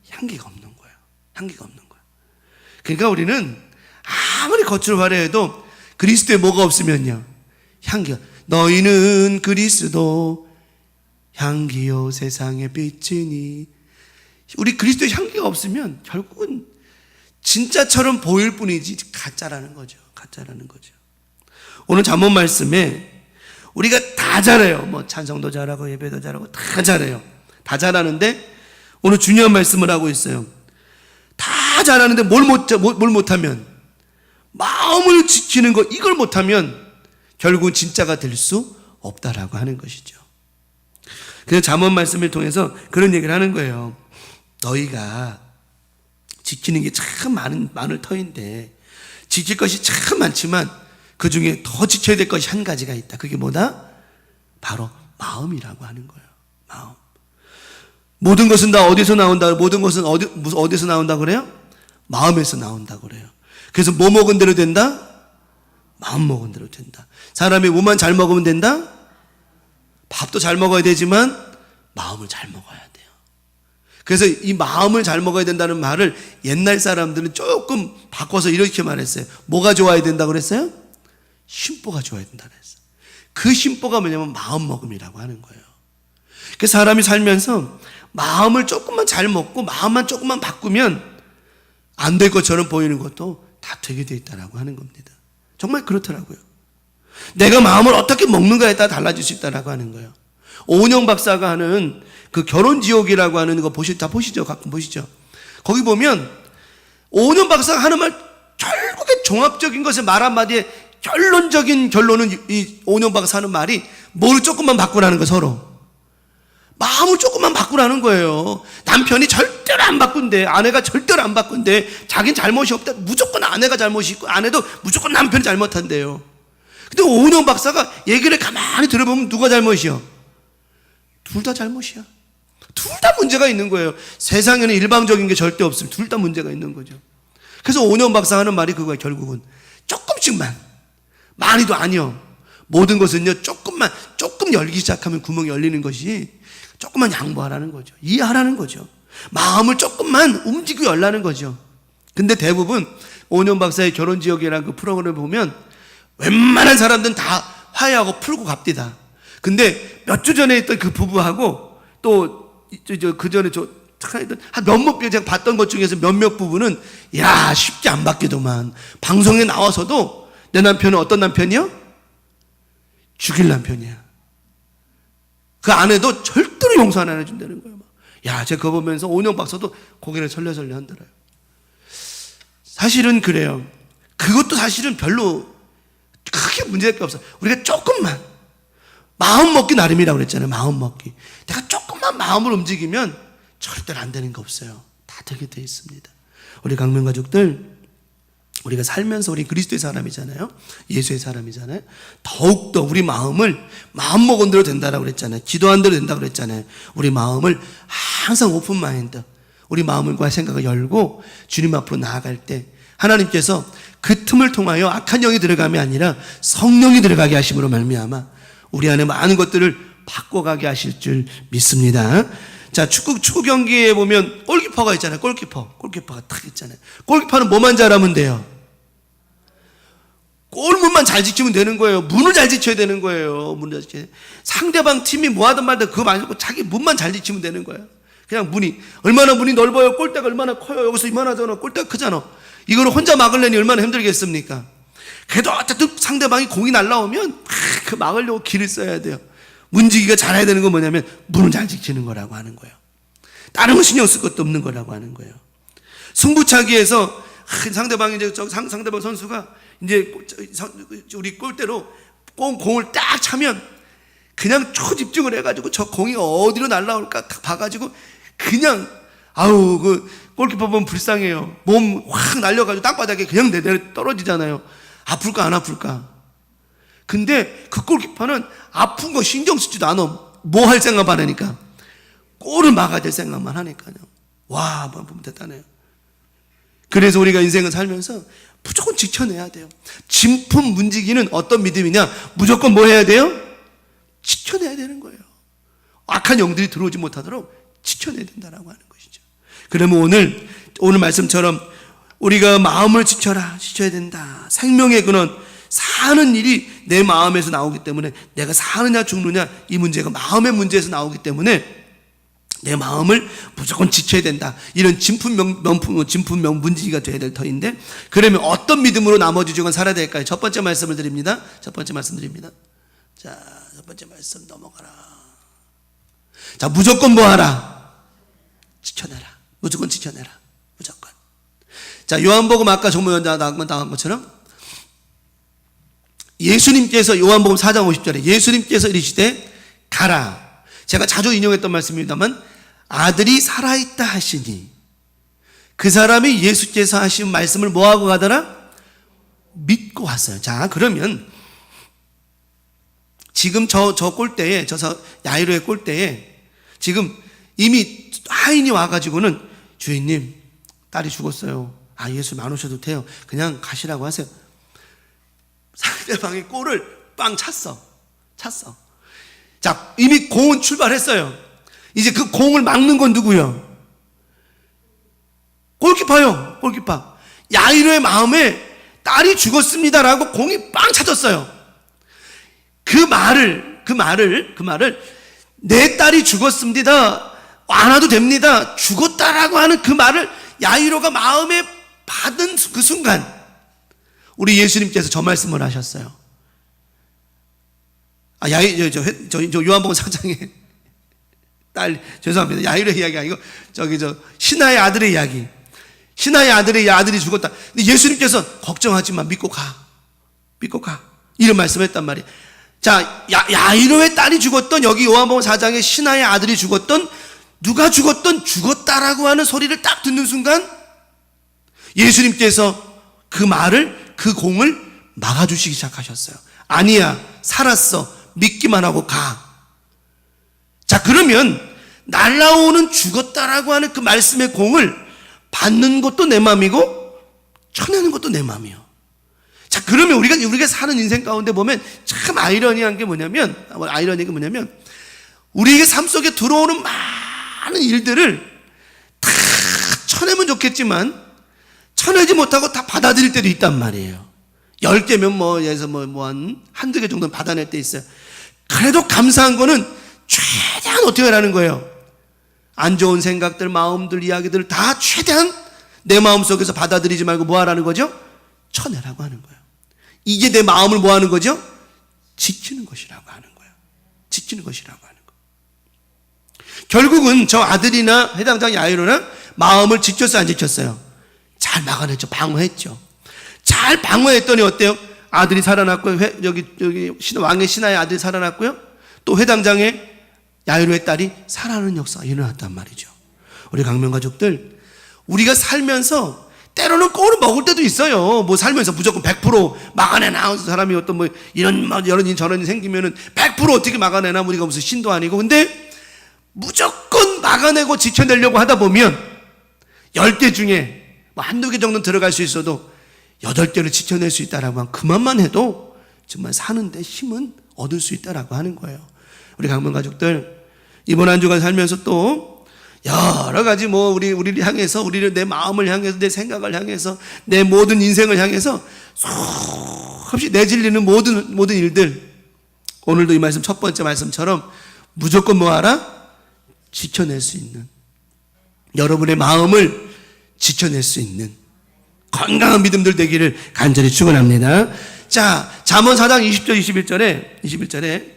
향기가 없는 거예요. 향기가 없는 거예요. 그러니까 우리는 아무리 겉으로 화려해도 그리스도에 뭐가 없으면요, 향기가. 너희는 그리스도 향기요 세상의 빛이니. 우리 그리스도의 향기가 없으면 결국은 진짜처럼 보일 뿐이지 가짜라는 거죠. 가짜라는 거죠. 오늘 잠언 말씀에 우리가 다 잘해요. 뭐 찬송도 잘하고 예배도 잘하고 다 잘해요. 다 잘하는데 오늘 중요한 말씀을 하고 있어요. 다 잘하는데 뭘 못하면, 마음을 지키는 거, 이걸 못하면 결국은 진짜가 될 수 없다라고 하는 것이죠. 그래서 잠언 말씀을 통해서 그런 얘기를 하는 거예요. 너희가 지키는 게 참 많을 터인데 지킬 것이 참 많지만 그 중에 더 지켜야 될 것이 한 가지가 있다. 그게 뭐다? 바로 마음이라고 하는 거예요. 마음. 모든 것은 다 어디서 나온다? 모든 것은 어디서 나온다 그래요? 마음에서 나온다 그래요. 그래서 뭐 먹은 대로 된다? 마음 먹은 대로 된다. 사람이 뭐만 잘 먹으면 된다? 밥도 잘 먹어야 되지만 마음을 잘 먹어야 돼요. 그래서 이 마음을 잘 먹어야 된다는 말을 옛날 사람들은 조금 바꿔서 이렇게 말했어요. 뭐가 좋아야 된다고 그랬어요? 심보가 좋아야 된다고 했어요. 그 심보가 뭐냐면 마음먹음이라고 하는 거예요. 그 사람이 살면서 마음을 조금만 잘 먹고 마음만 조금만 바꾸면 안 될 것처럼 보이는 것도 다 되게 돼 있다라고 하는 겁니다. 정말 그렇더라고요. 내가 마음을 어떻게 먹는가에 따라 달라질 수 있다라고 하는 거예요. 오은영 박사가 하는 그 결혼지옥이라고 하는 거 다 보시죠? 가끔 보시죠? 거기 보면 오은영 박사가 하는 말, 결국에 종합적인 것을 말 한마디에 결론적인 결론은 이 오은영 박사 하는 말이 뭐를 조금만 바꾸라는 거, 서로 마음을 조금만 바꾸라는 거예요. 남편이 절대로 안 바꾼대, 아내가 절대로 안 바꾼대, 자기는 잘못이 없다, 무조건 아내가 잘못이 있고 아내도 무조건 남편이 잘못한대요. 근데 오은영 박사가 얘기를 가만히 들어보면 누가 잘못이요? 둘 다 잘못이야. 둘 다 문제가 있는 거예요. 세상에는 일방적인 게 절대 없습니다. 둘 다 문제가 있는 거죠. 그래서 오은영 박사 하는 말이 그거예요. 결국은 조금씩만, 많이도 아니요, 모든 것은요 조금 열기 시작하면 구멍이 열리는 것이, 조금만 양보하라는 거죠. 이해하라는 거죠. 마음을 조금만 움직이고 열라는 거죠. 근데 대부분 오은영 박사의 결혼지옥이라는 그 프로그램을 보면 웬만한 사람들은 다 화해하고 풀고 갑니다. 근데 몇 주 전에 있던 그 부부하고 또 그 전에 한 몇몇 제가 봤던 것 중에서 몇몇 부부는 야, 쉽게 안 바뀌더만. 방송에 나와서도 내 남편은 어떤 남편이요? 죽일 남편이야. 그 아내도 절대로 용서 안 해준다는 거예요. 야, 제가 그거 보면서 오은영 박사도 고개를 설레설레 흔들어요. 사실은 그래요. 그것도 사실은 별로 크게 문제될 게 없어. 우리가 조금만, 마음 먹기 나름이라고 그랬잖아요. 마음 먹기. 내가 조금만 마음을 움직이면 절대로 안 되는 거 없어요. 다 되게 돼 있습니다. 우리 강명 가족들, 우리가 살면서 우리 그리스도의 사람이잖아요. 예수의 사람이잖아요. 더욱더 우리 마음을 마음 먹은 대로 된다라고 그랬잖아요. 기도한 대로 된다고 그랬잖아요. 우리 마음을 항상 오픈 마인드, 우리 마음과 생각을 열고 주님 앞으로 나아갈 때 하나님께서 그 틈을 통하여 악한 영이 들어감이 아니라 성령이 들어가게 하심으로 말미암아 우리 안에 많은 것들을 바꿔가게 하실 줄 믿습니다. 자, 축구 경기에 보면 골키퍼가 있잖아요. 골키퍼가 딱 있잖아요. 골키퍼는 뭐만 잘하면 돼요? 골문만 잘 지키면 되는 거예요. 문을 잘 지켜야 되는 거예요. 문을 잘 지켜야. 상대방 팀이 뭐 하든 말든 그거 말고 자기 문만 잘 지키면 되는 거예요. 그냥 문이 얼마나 문이 넓어요. 골대가 얼마나 커요. 여기서 이만하잖아. 골대가 크잖아. 이거를 혼자 막으려니 얼마나 힘들겠습니까? 그래도 어쨌든 상대방이 공이 날라오면 그 막으려고 길을 써야 돼요. 문지기가 잘해야 되는 건 뭐냐면 문을 잘 지키는 거라고 하는 거예요. 다른 거 신경 쓸 것도 없는 거라고 하는 거예요. 승부차기에서 상대방이 이제 상대방 선수가 이제 우리 골대로 공을 딱 차면 그냥 초집중을 해가지고 저 공이 어디로 날라올까 봐가지고 그냥 그 골키퍼 보면 불쌍해요. 몸 확 날려가지고 땅바닥에 그냥 내려 떨어지잖아요. 아플까 안 아플까? 근데 그 골키퍼는 아픈 거 신경 쓰지도 않아. 뭐 할 생각만 하니까 골을 막아야 될 생각만 하니까요. 와, 보면 대단해요. 그래서 우리가 인생을 살면서 무조건 지켜내야 돼요. 진품 문지기는 어떤 믿음이냐? 무조건 뭐 해야 돼요? 지켜내야 되는 거예요. 악한 영들이 들어오지 못하도록 지켜내야 된다라고 하는 것이죠. 그러면 오늘 말씀처럼 우리가 마음을 지켜야 된다. 생명의 근원, 사는 일이 내 마음에서 나오기 때문에 내가 사느냐 죽느냐 이 문제가 마음의 문제에서 나오기 때문에 내 마음을 무조건 지켜야 된다. 이런 진품 문지기가 되어야 될 터인데, 그러면 어떤 믿음으로 나머지 주간 살아야 될까요? 첫 번째 말씀을 드립니다. 자, 첫 번째 말씀 넘어가라. 자, 무조건 뭐 하라? 지켜내라. 무조건 지켜내라. 무조건. 자, 요한복음 아까 정모연자 나간 것처럼 예수님께서 요한복음 4장 50절에 예수님께서 이르시되 가라. 제가 자주 인용했던 말씀입니다만 아들이 살아있다 하시니 그 사람이 예수께서 하신 말씀을 뭐하고 가더라? 믿고 왔어요. 자, 그러면 지금 저 골대에, 야이로의 골대에 지금 이미 하인이 와가지고는 주인님, 딸이 죽었어요. 예수 안 오셔도 돼요. 그냥 가시라고 하세요. 상대방의 골을 빵 찼어. 자, 이미 공은 출발했어요. 이제 그 공을 막는 건 누구요? 골키퍼요. 골키퍼. 야이로의 마음에 딸이 죽었습니다라고 공이 빵 차졌어요. 그 말을 내 딸이 죽었습니다. 안 와도 됩니다. 죽었다라고 하는 그 말을 야이로가 마음에 받은 그 순간 우리 예수님께서 저 말씀을 하셨어요. 요한복음 4장에 딸, 죄송합니다. 야이로의 이야기 아니고 신하의 아들의 이야기. 신하의 아들이 죽었다. 근데 예수님께서 걱정하지 마. 믿고 가. 이런 말씀을 했단 말이에요. 자, 야이로의 딸이 죽었던, 여기 요한복음 4장에 신하의 아들이 죽었던, 누가 죽었던 죽었다라고 하는 소리를 딱 듣는 순간 예수님께서 그 공을 막아주시기 시작하셨어요. 아니야, 살았어. 믿기만 하고 가. 자, 그러면 날라오는 죽었다라고 하는 그 말씀의 공을 받는 것도 내 마음이고 쳐내는 것도 내 마음이요. 자, 그러면 우리가 사는 인생 가운데 보면 참 아이러니한 게 뭐냐면 우리에게 삶 속에 들어오는 많은 일들을 다 쳐내면 좋겠지만 쳐내지 못하고 다 받아들일 때도 있단 말이에요. 10개면 한두 개 정도는 받아낼 때 있어요. 그래도 감사한 거는 최대한 어떻게 하라는 거예요? 안 좋은 생각들, 마음들, 이야기들을 다 최대한 내 마음속에서 받아들이지 말고 뭐 하라는 거죠? 쳐내라고 하는 거예요. 이게 내 마음을 뭐 하는 거죠? 지키는 것이라고 하는 거예요. 결국은 저 아들이나 해당장 야이로는 마음을 지켰어요, 안 지켰어요? 잘 막아냈죠. 방어했죠. 잘 방어했더니 어때요? 아들이 살아났고요. 여기 왕의 신하의 아들이 살아났고요. 또 회당장의 야이로의 딸이 살아나는 역사가 일어났단 말이죠. 우리 강명 가족들, 우리가 살면서 때로는 꼴을 먹을 때도 있어요. 살면서 무조건 100% 막아내나 사람이 어떤 이런 일 저런 일 생기면은 100% 어떻게 막아내나, 우리가 무슨 신도 아니고. 근데 무조건 막아내고 지켜내려고 하다 보면 10개 중에 한두 개 정도는 들어갈 수 있어도 8개를 지켜낼 수 있다라고 하면 그만만 해도 정말 사는데 힘은 얻을 수 있다라고 하는 거예요. 우리 강명 가족들, 이번 한 주간 살면서 또 여러 가지 우리를 향해서, 내 마음을 향해서, 내 생각을 향해서, 내 모든 인생을 향해서 수없이 내질리는 모든 일들, 오늘도 이 말씀 첫 번째 말씀처럼 무조건 뭐하라? 지켜낼 수 있는 여러분의 마음을 지켜낼 수 있는 건강한 믿음들 되기를 간절히 축원합니다. 자, 잠언 4장 20절 21절에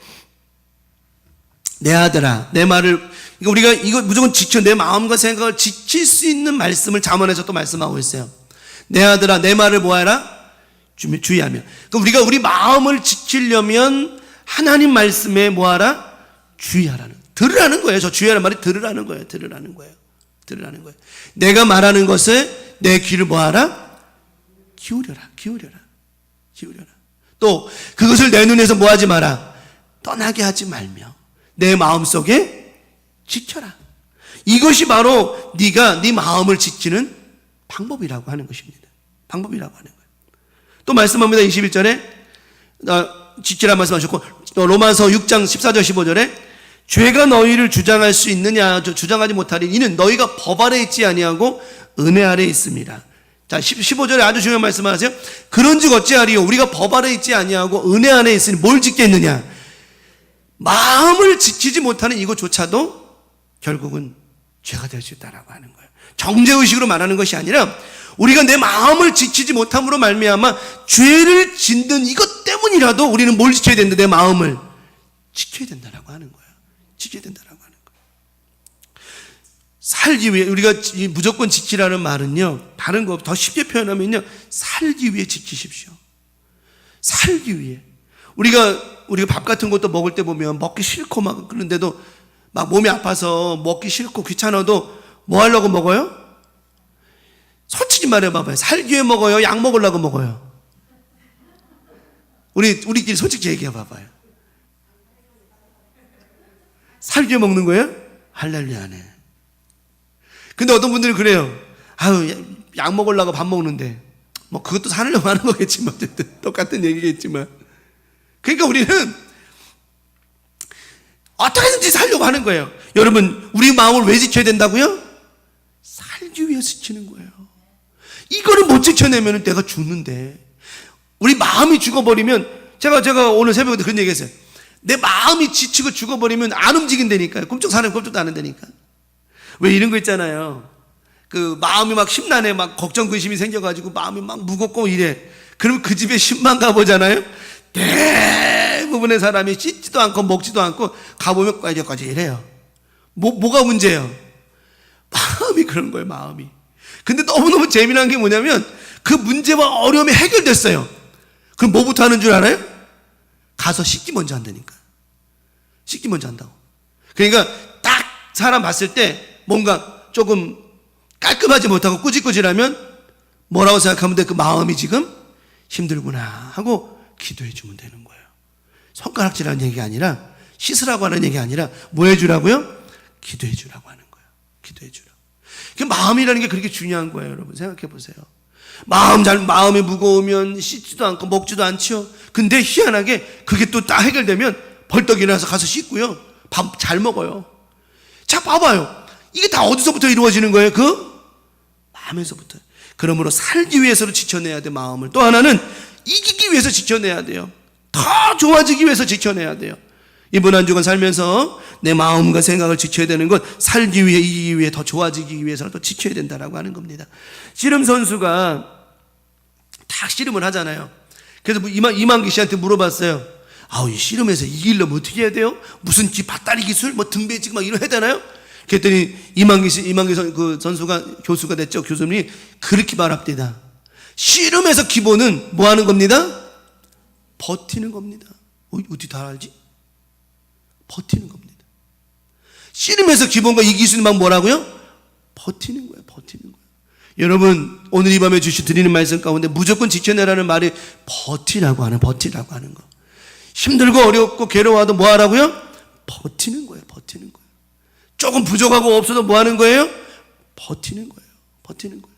내 아들아 내 말을, 우리가 이거 무조건 지켜, 내 마음과 생각을 지킬 수 있는 말씀을 잠언에서 또 말씀하고 있어요. 내 아들아 내 말을 뭐하라? 주의하며. 그러니까 우리가 우리 마음을 지키려면 하나님 말씀에 뭐하라? 주의하라는, 들으라는 거예요. 저 주의하라는 말이 들으라는 거예요. 들으라는 거예요. 내가 말하는 것을 내 귀를 뭐하라? 기울여라. 또 그것을 내 눈에서 뭐하지 마라? 떠나게 하지 말며 내 마음속에 지켜라. 이것이 바로 네가 네 마음을 지키는 방법이라고 하는 것입니다. 방법이라고 하는 거예요. 또 말씀합니다. 21절에 지키라 말씀하셨고, 또 로마서 6장 14절 15절에 죄가 너희를 주장할 수 있느냐? 주장하지 못하리. 이는 너희가 법 아래 있지 아니하고 은혜 아래 있습니다. 자, 15절에 아주 중요한 말씀을 하세요. 그런즉 어찌하리요? 우리가 법 아래 있지 아니하고 은혜 안에 있으니 뭘 지켰느냐? 마음을 지키지 못하는 이것조차도 결국은 죄가 될 수 있다라고 하는 거예요. 정죄의식으로 말하는 것이 아니라 우리가 내 마음을 지키지 못함으로 말미암아 죄를 짓는 이것 때문이라도 우리는 뭘 지켜야 된다? 내 마음을 지켜야 된다라고 하는 거예요. 지켜야 된다라고 하는 거예요. 살기 위해, 우리가 무조건 지키라는 말은요, 다른 거 더 쉽게 표현하면요, 살기 위해 지키십시오. 살기 위해. 우리가 밥 같은 것도 먹을 때 보면 먹기 싫고 막 그런데도 막 몸이 아파서 먹기 싫고 귀찮아도 뭐 하려고 먹어요? 솔직히 말해봐봐요. 살기 위해 먹어요? 약 먹으려고 먹어요? 우리끼리 솔직히 얘기해봐봐요. 살기 위해 먹는 거예요? 할렐루야네. 근데 어떤 분들은 그래요. 아유, 약 먹으려고 밥 먹는데, 뭐 그것도 살려고 하는 거겠지만, 어쨌든 똑같은 얘기겠지만. 그러니까 우리는 어떻게든지 살려고 하는 거예요. 여러분, 우리 마음을 왜 지켜야 된다고요? 살기 위해 지키는 거예요. 이거를 못 지켜내면 내가 죽는데, 우리 마음이 죽어버리면, 제가 오늘 새벽에 그런 얘기 했어요. 내 마음이 지치고 죽어버리면 안 움직인다니까요. 꿈쩍 도 안 한다니까. 왜 이런 거 있잖아요. 그 마음이 막 심란해, 막 걱정 근심이 생겨가지고 마음이 막 무겁고 이래. 그러면 그 집에 신만 가보잖아요. 대부분의 사람이 씻지도 않고 먹지도 않고 가보면 까지까지 이래요. 뭐가 문제예요? 마음이 그런 거예요, 마음이. 근데 너무너무 재미난 게 뭐냐면 그 문제와 어려움이 해결됐어요. 그럼 뭐부터 하는 줄 알아요? 가서 씻기 먼저 한다니까. 씻기 먼저 한다고. 그러니까 딱 사람 봤을 때 뭔가 조금 깔끔하지 못하고 꾸질꾸질하면 뭐라고 생각하면 돼? 그 마음이 지금 힘들구나 하고 기도해 주면 되는 거예요. 손가락질하는 얘기가 아니라, 씻으라고 하는 얘기가 아니라 뭐 해주라고요? 기도해 주라고 하는 거예요. 기도해 주라고. 그 마음이라는 게 그렇게 중요한 거예요. 여러분 생각해 보세요. 마음이 무거우면 씻지도 않고 먹지도 않죠. 근데 희한하게 그게 또 딱 해결되면 벌떡 일어나서 가서 씻고요, 밥 잘 먹어요. 자, 봐봐요. 이게 다 어디서부터 이루어지는 거예요? 그 마음에서부터. 그러므로 살기 위해서로 지켜내야 돼, 마음을. 또 하나는 이기기 위해서 지켜내야 돼요. 더 좋아지기 위해서 지켜내야 돼요. 이번 한 주간 살면서 내 마음과 생각을 지켜야 되는 건 살기 위해, 이기기 위해, 더 좋아지기 위해서는 또 지켜야 된다라고 하는 겁니다. 씨름 선수가 딱 씨름을 하잖아요. 그래서 이만기 씨한테 물어봤어요. 이 씨름에서 이기려면 어떻게 해야 돼요? 무슨 밭다리 기술, 등배지기 이런 해야 되나요? 그랬더니 이만기 선수가 교수가 됐죠. 교수님이 그렇게 말합니다. 씨름에서 기본은 뭐 하는 겁니다? 버티는 겁니다. 어떻게 다 알지? 버티는 겁니다. 씨름에서 기본과 이 기술만 뭐라고요? 버티는 거예요. 버티는 거예요. 여러분, 오늘 이 밤에 드리는 말씀 가운데 무조건 지켜내라는 말이 버티라고 하는 거. 힘들고 어렵고 괴로워도 뭐 하라고요? 버티는 거예요. 버티는 거예요. 조금 부족하고 없어도 뭐 하는 거예요? 버티는 거예요. 버티는 거예요.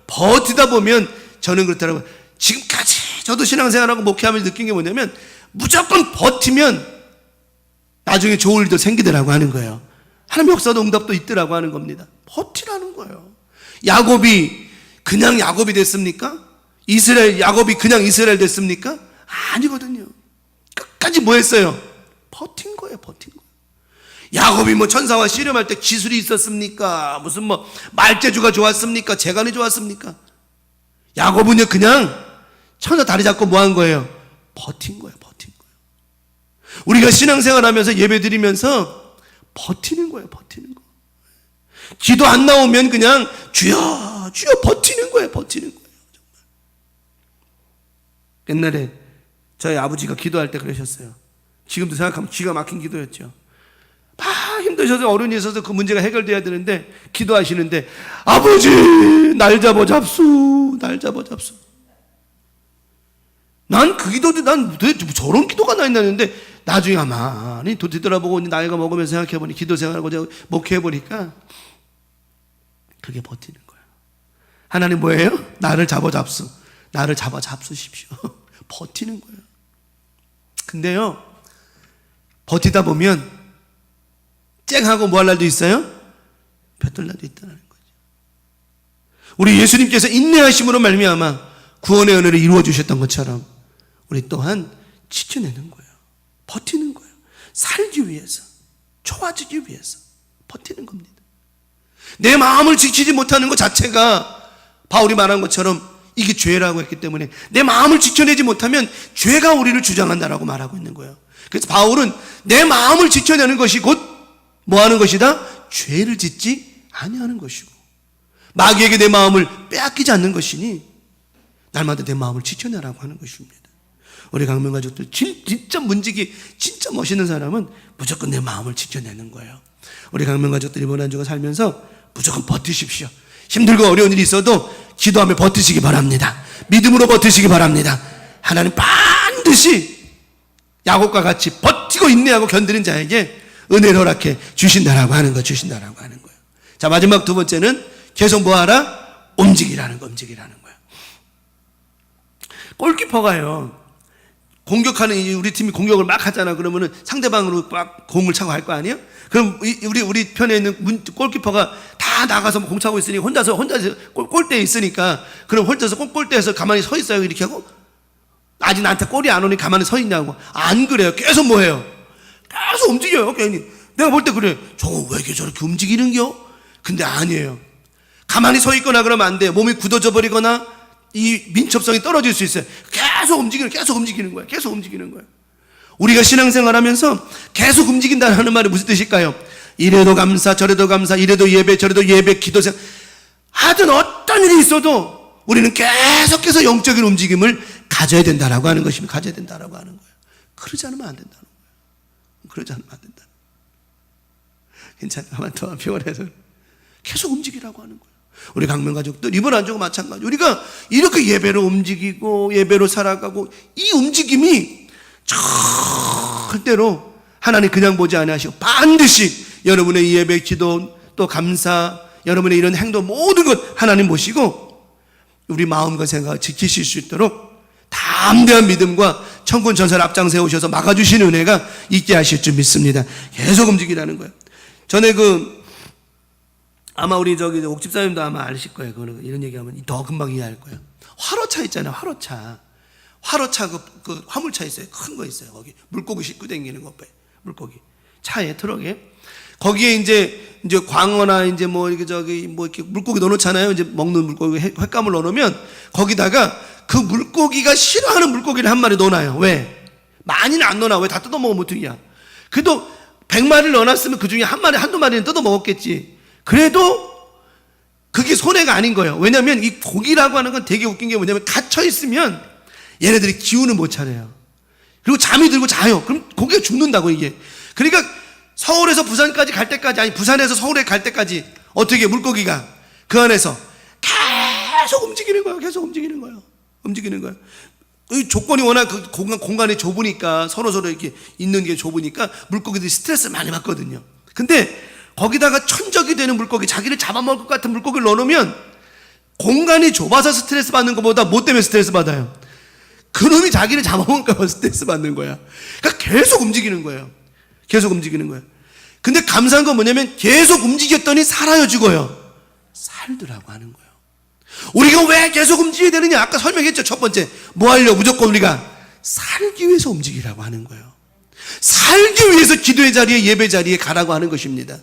버티다 보면 저는 그렇더라고요. 지금까지 저도 신앙생활하고 목회하면서 느낀 게 뭐냐면 무조건 버티면 나중에 좋을 일도 생기더라고 하는 거예요. 하나님 역사도 응답도 있더라고 하는 겁니다. 버티라는 거예요. 야곱이 그냥 야곱이 됐습니까? 야곱이 그냥 이스라엘 됐습니까? 아니거든요. 끝까지 뭐 했어요? 버틴 거예요. 버틴 거예요. 야곱이 뭐 천사와 씨름할 때 기술이 있었습니까? 무슨 뭐 말재주가 좋았습니까? 재간이 좋았습니까? 야곱은요 그냥 천사 다리 잡고 뭐 한 거예요? 버틴 거예요. 버틴 거예요. 우리가 신앙생활하면서 예배 드리면서 버티는 거예요. 버티는 거. 기도 안 나오면 그냥 주여 주여 버티는 거예요. 버티는 거예요. 정말. 옛날에 저희 아버지가 기도할 때 그러셨어요. 지금도 생각하면 기가 막힌 기도였죠. 막 힘드셔서 어른이 있어서 그 문제가 해결돼야 되는데 기도하시는데 아버지 날 잡아 잡수 날 잡아 잡수. 난 그 기도도 난 도대체 저런 기도가 나 있나는데 나중에 가만히 뒤돌아보고 나이가 먹으면서 생각해보니 기도 생활하고 목회해보니까 그게 버티는 거예요. 하나님 뭐예요? 나를 잡아 잡수 나를 잡아 잡수십시오. 버티는 거예요. 근데요 버티다 보면 쨍하고 뭐 할 날도 있어요? 볕들 날도 있다는 거죠. 우리 예수님께서 인내하심으로 말미암아 구원의 은혜를 이루어 주셨던 것처럼 우리 또한 지켜내는 거예요. 버티는 거예요. 살기 위해서, 좋아지기 위해서 버티는 겁니다. 내 마음을 지키지 못하는 것 자체가 바울이 말한 것처럼 이게 죄라고 했기 때문에 내 마음을 지켜내지 못하면 죄가 우리를 주장한다라고 말하고 있는 거예요. 그래서 바울은 내 마음을 지켜내는 것이 곧 뭐 하는 것이다? 죄를 짓지 아니하는 것이고 마귀에게 내 마음을 빼앗기지 않는 것이니 날마다 내 마음을 지켜내라고 하는 것입니다. 우리 강명 가족들 진짜 문지기 진짜 멋있는 사람은 무조건 내 마음을 지켜내는 거예요. 우리 강명 가족들이 이번 한 주간 살면서 무조건 버티십시오. 힘들고 어려운 일이 있어도 기도하며 버티시기 바랍니다. 믿음으로 버티시기 바랍니다. 하나님 반드시 야곱과 같이 버티고 인내하고 견디는 자에게 은혜를 허락해 주신다라고 하는 거, 주신다라고 하는 거예요. 자, 마지막 두 번째는 계속 뭐 하라? 움직이라는 거, 움직이라는 거예요. 골키퍼가요, 공격하는, 우리 팀이 공격을 막 하잖아. 그러면은 상대방으로 막 공을 차고 할 거 아니에요? 그럼 우리 편에 있는 골키퍼가 다 나가서 공 차고 있으니 혼자서 골대에 있으니까 그럼 혼자서 골대에서 가만히 서 있어요. 이렇게 하고 아직 나한테 골이 안 오니 가만히 서 있냐고. 안 그래요. 계속 뭐 해요? 계속 움직여요. 괜히. 내가 볼 때 그래. 저거 왜 이렇게 저렇게 움직이는겨? 근데 아니에요. 가만히 서 있거나 그러면 안 돼요. 몸이 굳어져 버리거나 이 민첩성이 떨어질 수 있어요. 계속 움직이는 거예요. 계속 움직이는 거예요. 우리가 신앙생활 하면서 계속 움직인다는 말이 무슨 뜻일까요? 이래도 감사, 저래도 감사, 이래도 예배, 저래도 예배, 기도 생활. 하여튼 어떤 일이 있어도 우리는 계속해서 영적인 움직임을 가져야 된다라고 하는 것입니다. 가져야 된다라고 하는 거예요. 그러지 않으면 안 된다는 거예요. 그러지 않으면 안 된다. 괜찮아. 가만 더 피곤해서 계속 움직이라고 하는 거예요. 우리 강명 가족들 이번 한 주가 마찬가지. 우리가 이렇게 예배로 움직이고 예배로 살아가고 이 움직임이 절대로 하나님 그냥 보지 아니하시고 반드시 여러분의 예배, 기도, 또 감사, 여러분의 이런 행동 모든 것 하나님 보시고 우리 마음과 생각을 지키실 수 있도록 담대한 믿음과 천군 전사를 앞장 세우셔서 막아주시는 은혜가 있게 하실 줄 믿습니다. 계속 움직이라는 거예요. 전에 아마 우리 옥집사님도 아마 아실 거예요. 이런 얘기하면 더 금방 이해할 거예요. 화로차 있잖아요. 화로차 그 화물차 있어요. 큰 거 있어요. 거기 물고기 싣고 다니는 거 봐요. 물고기 차에 트럭에 거기에 이제 광어나 이제 뭐 이렇게 물고기 넣어놓잖아요. 이제 먹는 물고기 횟감을 넣어놓으면 거기다가 그 물고기가 싫어하는 물고기를 한 마리 넣어놔요. 왜? 많이는 안 넣어놔. 왜? 다 뜯어먹으면 어떡이야. 그래도 100마리를 넣어놨으면 그 중에 한두 마리는 뜯어먹었겠지. 그래도 그게 손해가 아닌 거예요. 왜냐하면 이 고기라고 하는 건 되게 웃긴 게 뭐냐면 갇혀있으면 얘네들이 기운을 못 차려요. 그리고 잠이 들고 자요. 그럼 고기가 죽는다고 이게. 그러니까 서울에서 부산까지 갈 때까지, 아니 부산에서 서울에 갈 때까지 어떻게 물고기가 그 안에서 계속 움직이는 거예요. 계속 움직이는 거예요. 움직이는 거예요. 이 조건이 워낙 그 공간이 좁으니까 서로 이렇게 있는 게 좁으니까 물고기들이 스트레스를 많이 받거든요. 근데 거기다가 천적이 되는 물고기, 자기를 잡아먹을 것 같은 물고기를 넣어놓으면 공간이 좁아서 스트레스 받는 것보다 뭐 때문에 스트레스 받아요? 그놈이 자기를 잡아먹을까 스트레스 받는 거야. 그러니까 계속 움직이는 거예요. 계속 움직이는 거예요. 근데 감사한 건 뭐냐면 계속 움직였더니 살아요, 죽어요? 살더라고 하는 거예요. 우리가 왜 계속 움직여야 되느냐? 아까 설명했죠. 첫 번째 뭐 하려고? 무조건 우리가 살기 위해서 움직이라고 하는 거예요. 살기 위해서 기도의 자리에, 예배 자리에 가라고 하는 것입니다.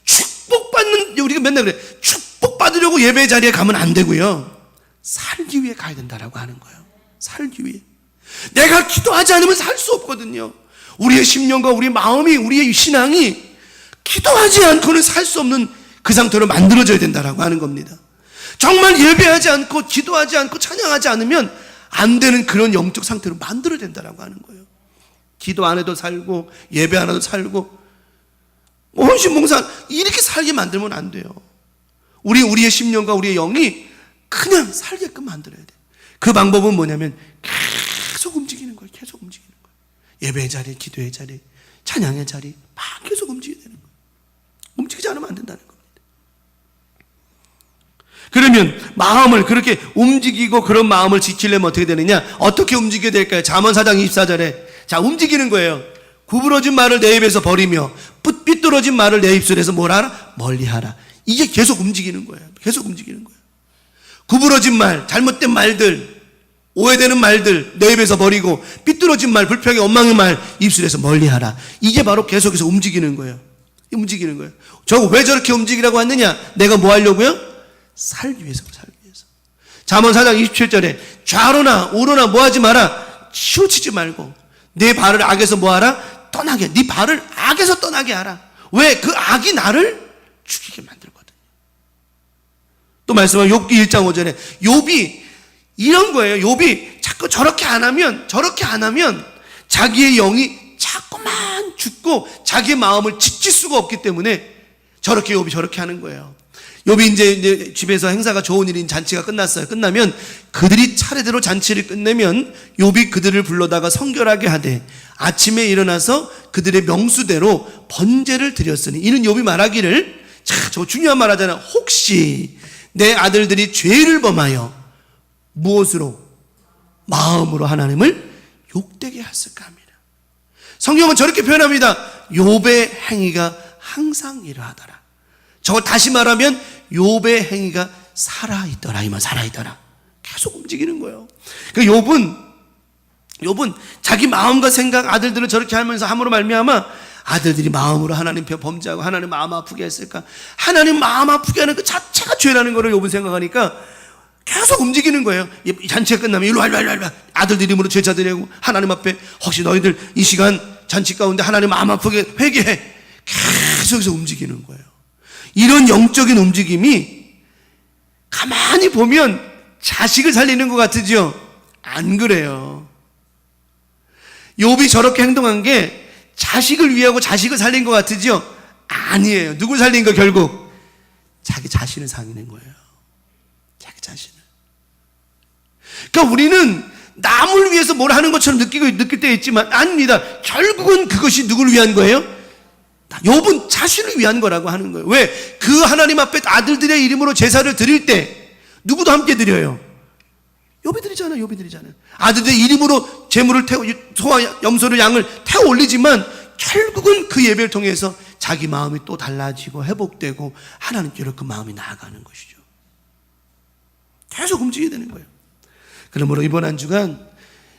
축복받는, 우리가 맨날 그래, 축복받으려고 예배 자리에 가면 안 되고요, 살기 위해 가야 된다라고 하는 거예요. 살기 위해. 내가 기도하지 않으면 살 수 없거든요. 우리의 심령과 우리의 마음이, 우리의 신앙이 기도하지 않고는 살 수 없는 그 상태로 만들어져야 된다라고 하는 겁니다. 정말 예배하지 않고 기도하지 않고 찬양하지 않으면 안 되는 그런 영적 상태로 만들어야 된다라고 하는 거예요. 기도 안 해도 살고 예배 안 해도 살고 헌신봉사 이렇게 살게 만들면 안 돼요. 우리의 심령과 우리의 영이 그냥 살게끔 만들어야 돼. 그 방법은 뭐냐면 계속 움직이는 거예요. 계속 움직이는 거예요. 예배의 자리, 기도의 자리, 찬양의 자리 막 계속 움직여야 되는 거예요. 움직이지 않으면 안 된다는 겁니다. 그러면 마음을 그렇게 움직이고 그런 마음을 지키려면 어떻게 되느냐? 어떻게 움직여야 될까요? 잠언 4장 24절에 자, 움직이는 거예요. 구부러진 말을 내 입에서 버리며 삐뚤어진 말을 내 입술에서 뭐라 하라? 멀리하라. 이게 계속 움직이는 거예요. 계속 움직이는 거예요. 구부러진 말, 잘못된 말들, 오해되는 말들 내 입에서 버리고 삐뚤어진 말, 불평의 원망의 말 입술에서 멀리하라. 이게 바로 계속해서 움직이는 거예요. 움직이는 거예요. 저거 왜 저렇게 움직이라고 했느냐? 내가 뭐 하려고요? 살기 위해서, 살기 위해서. 잠언 4장 27절에 좌로나 우로나 뭐 하지 마라. 치우치지 말고 내 발을 악에서 뭐 하라? 떠나게. 네 발을 악에서 떠나게 하라. 왜? 그 악이 나를 죽이게 만들거든. 또 말씀하면 욥기 1장 5절에 욥이 이런 거예요. 욥이 자꾸 저렇게 안 하면 자기의 영이 자꾸만 죽고 자기의 마음을 지킬 수가 없기 때문에 욥이 저렇게 하는 거예요. 욥이 이제 집에서 행사가 좋은 일인 잔치가 끝났어요. 끝나면 그들이 차례대로 잔치를 끝내면 욥이 그들을 불러다가 성결하게 하되 아침에 일어나서 그들의 명수대로 번제를 드렸으니 이는 욥이 말하기를 자, 저 중요한 말 하잖아요. 혹시 내 아들들이 죄를 범하여 무엇으로? 마음으로 하나님을 욕되게 했을까 합니다. 성경은 저렇게 표현합니다. 욥의 행위가 항상 이러하더라. 저걸 다시 말하면 욥의 행위가 살아있더라. 이 말 살아있더라. 계속 움직이는 거예요. 그 욥은 자기 마음과 생각, 아들들은 저렇게 하면서 함으로 말미암아 아들들이 마음으로 하나님 범죄하고 하나님 마음 아프게 했을까? 하나님 마음 아프게 하는 그 자체가 죄라는 거를 욥은 생각하니까 계속 움직이는 거예요. 잔치가 끝나면 일로 와. 아들들 이름으로 제사 드리고 하나님 앞에 혹시 너희들 이 시간 잔치 가운데 하나님 마음 아프게 회개해. 계속해서 움직이는 거예요. 이런 영적인 움직임이 가만히 보면 자식을 살리는 것 같으죠? 안 그래요. 욥이 저렇게 행동한 게 자식을 위하고 자식을 살린 것 같으죠? 아니에요. 누굴 살린 거 결국? 자기 자신을 살리는 거예요. 자기 자신을. 그러니까 우리는 남을 위해서 뭘 하는 것처럼 느낄 때 있지만 아닙니다. 결국은 그것이 누굴 위한 거예요? 욥은 자신을 위한 거라고 하는 거예요. 왜? 그 하나님 앞에 아들들의 이름으로 제사를 드릴 때 누구도 함께 드려요. 욥이 드리잖아요. 아들들의 이름으로 제물을 소와 염소를 양을 태워 올리지만 결국은 그 예배를 통해서 자기 마음이 또 달라지고 회복되고 하나님께로 그 마음이 나아가는 것이죠. 계속 움직여야 되는 거예요. 그러므로 이번 한 주간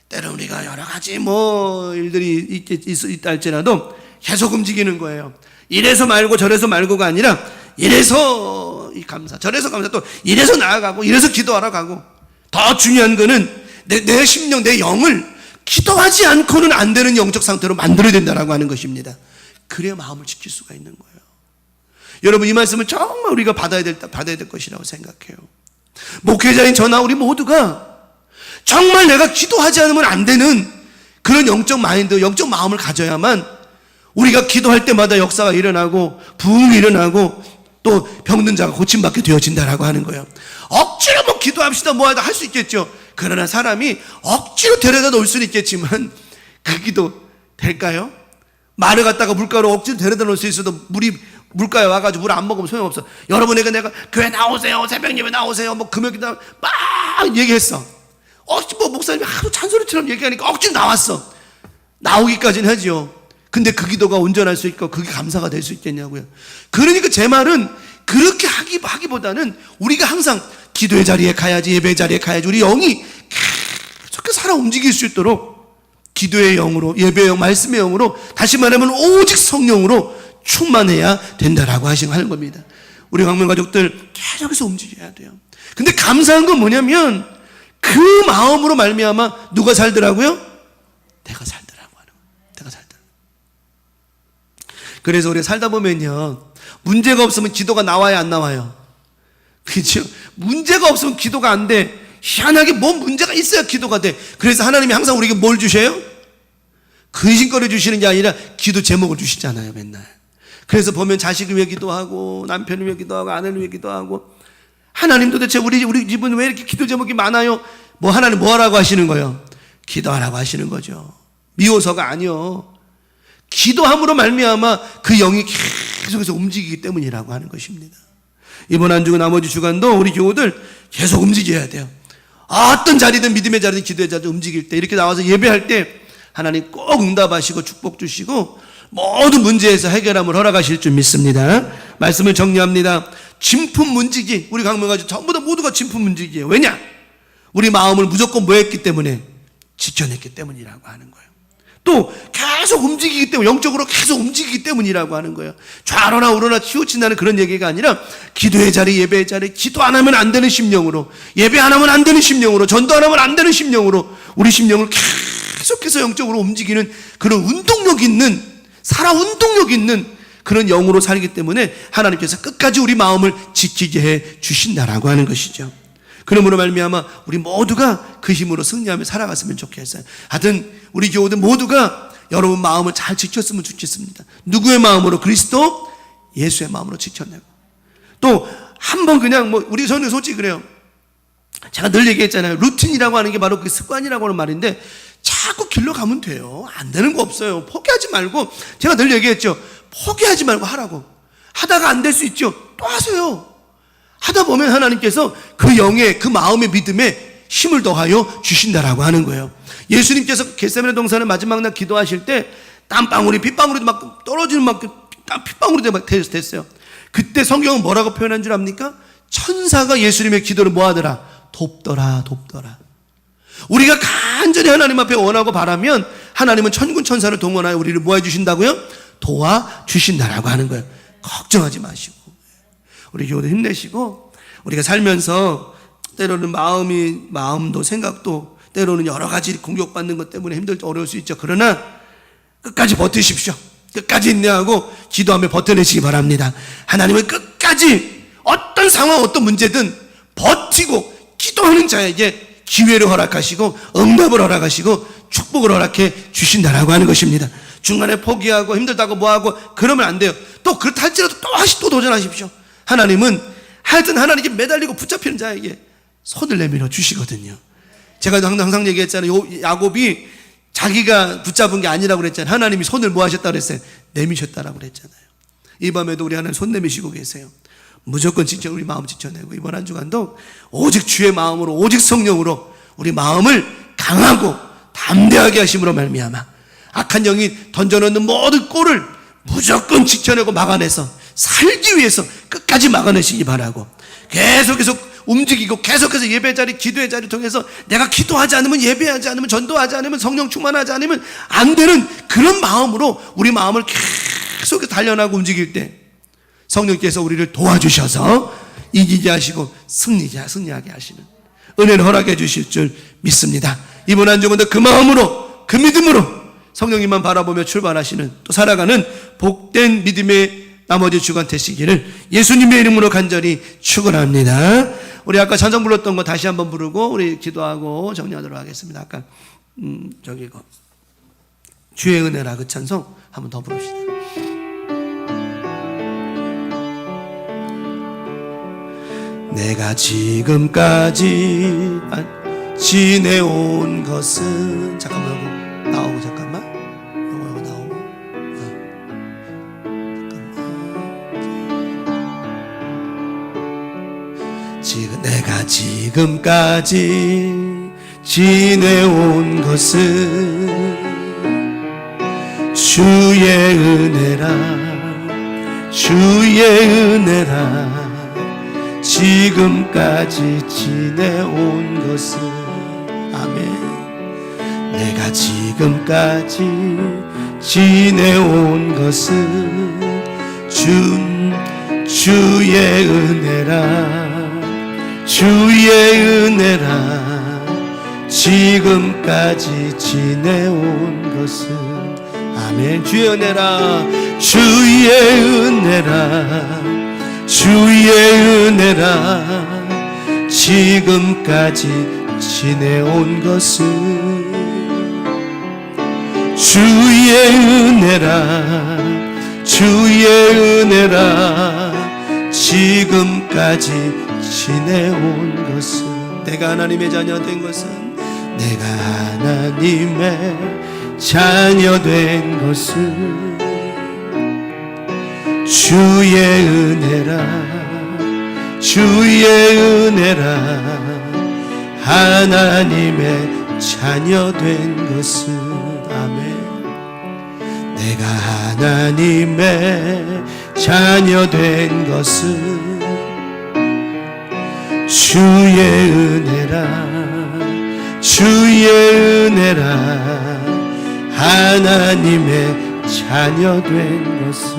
때로 우리가 여러 가지 일들이 있다 할지라도 계속 움직이는 거예요. 이래서 말고 저래서 말고가 아니라 이래서 감사, 저래서 감사, 또 이래서 나아가고 이래서 기도하러 가고 더 중요한 거는 내 심령, 내 영을 기도하지 않고는 안 되는 영적 상태로 만들어야 된다고 하는 것입니다. 그래야 마음을 지킬 수가 있는 거예요. 여러분 이 말씀은 정말 우리가 받아야 될 것이라고 생각해요. 목회자인 저나 우리 모두가 정말 내가 기도하지 않으면 안 되는 그런 영적 마인드, 영적 마음을 가져야만 우리가 기도할 때마다 역사가 일어나고 부흥이 일어나고 또 병든 자가 고침받게 되어진다라고 하는 거예요. 억지로 기도합시다 뭐하다 할 수 있겠죠. 그러나 사람이 억지로 데려다 놓을 수는 있겠지만 그 기도 될까요? 말을 갖다가 물가로 억지로 데려다 놓을 수 있어도 물가에 와가지고 물 안 먹으면 소용없어. 여러분에게 내가 교회 나오세요, 새벽 예배 나오세요, 금요일날 막 얘기했어. 목사님이 하도 잔소리처럼 얘기하니까 억지로 나왔어. 나오기까지는 하죠. 근데 그 기도가 온전할 수 있고 그게 감사가 될 수 있겠냐고요. 그러니까 제 말은 그렇게 하기보다는 우리가 항상 기도의 자리에 가야지, 예배의 자리에 가야지, 우리 영이 계속 살아 움직일 수 있도록 기도의 영으로, 예배의 영, 말씀의 영으로, 다시 말하면 오직 성령으로 충만해야 된다라고 하는 겁니다. 우리 광명 가족들 계속해서 움직여야 돼요. 근데 감사한 건 뭐냐면 그 마음으로 말미암아 누가 살더라고요? 내가 살더라고 하는 거예요. 내가 살더라고. 그래서 우리가 살다 보면요, 문제가 없으면 기도가 나와야 안 나와요? 그렇죠? 문제가 없으면 기도가 안 돼. 희한하게 뭔 문제가 있어야 기도가 돼. 그래서 하나님이 항상 우리에게 뭘 주셔요? 근심거리 주시는 게 아니라 기도 제목을 주시잖아요, 맨날. 그래서 보면 자식을 위해 기도하고, 남편을 위해 기도하고, 아내를 위해 기도하고. 하나님 도대체 우리 집은 왜 이렇게 기도 제목이 많아요? 하나님 뭐 하라고 하시는 거예요? 기도하라고 하시는 거죠. 미워서가 아니요. 기도함으로 말미암아 그 영이 계속해서 움직이기 때문이라고 하는 것입니다. 이번 한 주간 나머지 주간도 우리 교우들 계속 움직여야 돼요. 어떤 자리든 믿음의 자리든 기도의 자리든 움직일 때, 이렇게 나와서 예배할 때 하나님 꼭 응답하시고 축복 주시고 모든 문제에서 해결함을 허락하실 줄 믿습니다. 말씀을 정리합니다. 진품 문지기, 우리 강명가족 전부 다 모두가 진품 문지기예요. 왜냐? 우리 마음을 무조건 뭐 했기 때문에? 지켜냈기 때문이라고 하는 거예요. 또 계속 움직이기 때문에, 영적으로 계속 움직이기 때문이라고 하는 거예요. 좌로나 우로나 치우친다는 그런 얘기가 아니라 기도의 자리, 예배의 자리, 기도 안 하면 안 되는 심령으로, 예배 안 하면 안 되는 심령으로, 전도 안 하면 안 되는 심령으로 우리 심령을 계속해서 영적으로 움직이는 그런 운동력 있는, 살아 운동력 있는 그런 영으로 살기 때문에 하나님께서 끝까지 우리 마음을 지키게 해 주신다라고 하는 것이죠. 그러므로 말미암아 우리 모두가 그 힘으로 승리하며 살아갔으면 좋겠어요. 하여튼 우리 교우들 모두가 여러분 마음을 잘 지켰으면 좋겠습니다. 누구의 마음으로? 그리스도 예수의 마음으로 지켜내고, 또 한 번 그냥 우리 저는 솔직히 그래요. 제가 늘 얘기했잖아요. 루틴이라고 하는 게 바로 그 습관이라고 하는 말인데 자꾸 길러 가면 돼요. 안 되는 거 없어요. 포기하지 말고, 제가 늘 얘기했죠. 포기하지 말고 하라고. 하다가 안 될 수 있죠. 또 하세요. 하다 보면 하나님께서 그 영의, 그 마음의 믿음에 힘을 더하여 주신다라고 하는 거예요. 예수님께서 겟세마네 동산의 마지막 날 기도하실 때 땀방울이 핏방울이 막 떨어지는 만큼 핏방울이 막 됐어요. 그때 성경은 뭐라고 표현한 줄 압니까? 천사가 예수님의 기도를 뭐 하더라? 돕더라, 돕더라. 우리가 간절히 하나님 앞에 원하고 바라면 하나님은 천군 천사를 동원하여 우리를 뭐 해주신다고요? 도와주신다라고 하는 거예요. 걱정하지 마시고 우리 교우들 힘내시고, 우리가 살면서 때로는 마음도 생각도 때로는 여러 가지 공격받는 것 때문에 힘들고 어려울 수 있죠. 그러나 끝까지 버티십시오. 끝까지 인내하고 기도하며 버텨내시기 바랍니다. 하나님은 끝까지 어떤 상황, 어떤 문제든 버티고 기도하는 자에게 기회를 허락하시고 응답을 허락하시고 축복을 허락해 주신다라고 하는 것입니다. 중간에 포기하고 힘들다고 뭐하고 그러면 안 돼요. 또 그렇다 할지라도 또 도전하십시오. 하나님은 하여튼 하나님께 매달리고 붙잡히는 자에게 손을 내밀어 주시거든요. 제가 항상 얘기했잖아요. 야곱이 자기가 붙잡은 게 아니라고 그랬잖아요. 하나님이 손을 뭐 하셨다고 그랬어요? 내미셨다라고 그랬잖아요. 이 밤에도 우리 하나님 손 내미시고 계세요. 무조건 진짜 우리 마음 지켜내고, 이번 한 주간도 오직 주의 마음으로, 오직 성령으로 우리 마음을 강하고 담대하게 하심으로 말미암아 악한 영이 던져놓는 모든 꼴을 무조건 지켜내고 막아내서 살기 위해서 끝까지 막아내시기 바라고, 계속해서 움직이고 계속해서 예배 자리, 기도의 자리를 통해서 내가 기도하지 않으면, 예배하지 않으면, 전도하지 않으면, 성령 충만하지 않으면 안 되는 그런 마음으로 우리 마음을 계속 단련하고 움직일 때 성령께서 우리를 도와주셔서 이기게 하시고 승리하게 하시는 은혜를 허락해 주실 줄 믿습니다. 이번 한 주간도 그 마음으로, 그 믿음으로 성령님만 바라보며 출발하시는, 또 살아가는 복된 믿음의 나머지 주간 되시기를 예수님의 이름으로 간절히 축원합니다. 우리 아까 찬송 불렀던 거 다시 한번 부르고 우리 기도하고 정리하도록 하겠습니다. 아까 주의 은혜라, 그 찬송 한번 더 부릅시다. 내가 지금까지 지내온 것은, 잠깐만 나오고, 잠깐만 요거 나오고, 지금 내가 지금까지 지내온 것은 주의 은혜라, 주의 은혜라. 지금까지 지내온 것은, 아멘. 내가 지금까지 지내온 것은 주의 은혜라 주의 은혜라 지금까지 지내온 것은 아멘 주의 은혜라 주의 은혜라 주의 은혜라 지금까지 지내온 것은 주의 은혜라 주의 은혜라 지금까지 지내온 것은 내가 하나님의 자녀 된 것은 내가 하나님의 자녀 된 것은 주의 은혜라 주의 은혜라 하나님의 자녀 된 것은 아멘 내가 하나님의 자녀 된 것은 주의 은혜라 주의 은혜라 하나님의 자녀 된 것은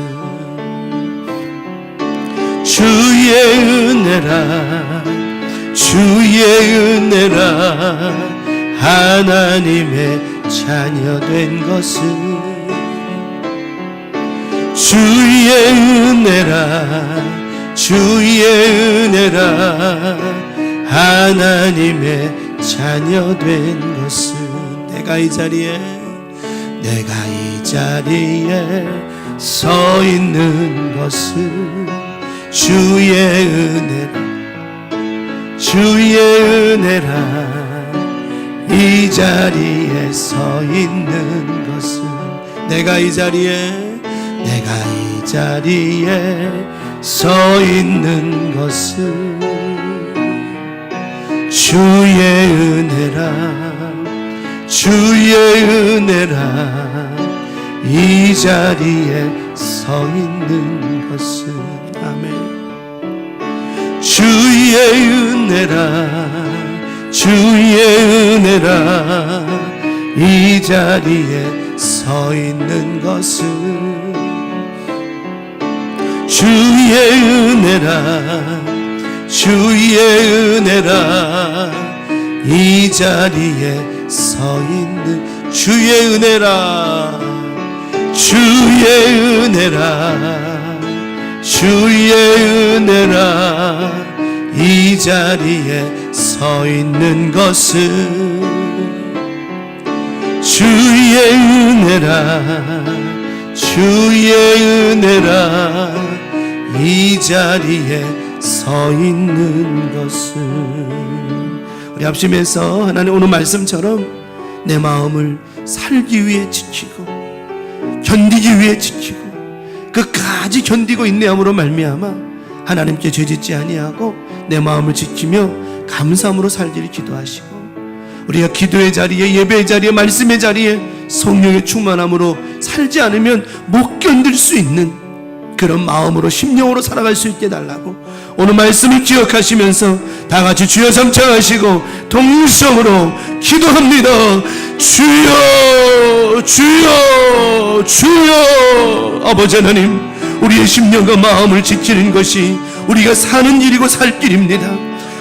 주의 은혜라 주의 은혜라 하나님의 자녀 된 것은 주의 은혜라 주의 은혜라 하나님의 자녀 된 것은 내가 이 자리에 서 있는 것은 주의 은혜라 주의 은혜라 이 자리에 서 있는 것은 내가 이 자리에 서 있는 것은 주의 은혜라 주의 은혜라 이 자리에 서 있는 것은 아멘 주의 은혜라 주의 은혜라 이 자리에 서 있는 것은 주의 은혜라 주의 은혜라 이 자리에 서 있는 주의 은혜라 주의 은혜라 주의 은혜라 이 자리에 서 있는 것은 주의 은혜라 주의 은혜라 이 자리에 서 있는 것은 우리 합심해서 하나님 오늘 말씀처럼 내 마음을 살기 위해 지키고 견디기 위해 지키고 끝까지 견디고 인내함으로 말미암아 하나님께 죄짓지 아니하고 내 마음을 지키며 감사함으로 살기를 기도하시고 우리가 기도의 자리에 예배의 자리에 말씀의 자리에 성령의 충만함으로 살지 않으면 못 견딜 수 있는 그런 마음으로 심령으로 살아갈 수 있게 달라고 오늘 말씀을 기억하시면서 다 같이 주여 삼창하시고 동성으로 기도합니다. 주여 주여 주여 아버지 하나님 우리의 심령과 마음을 지키는 것이 우리가 사는 일이고 살 길입니다.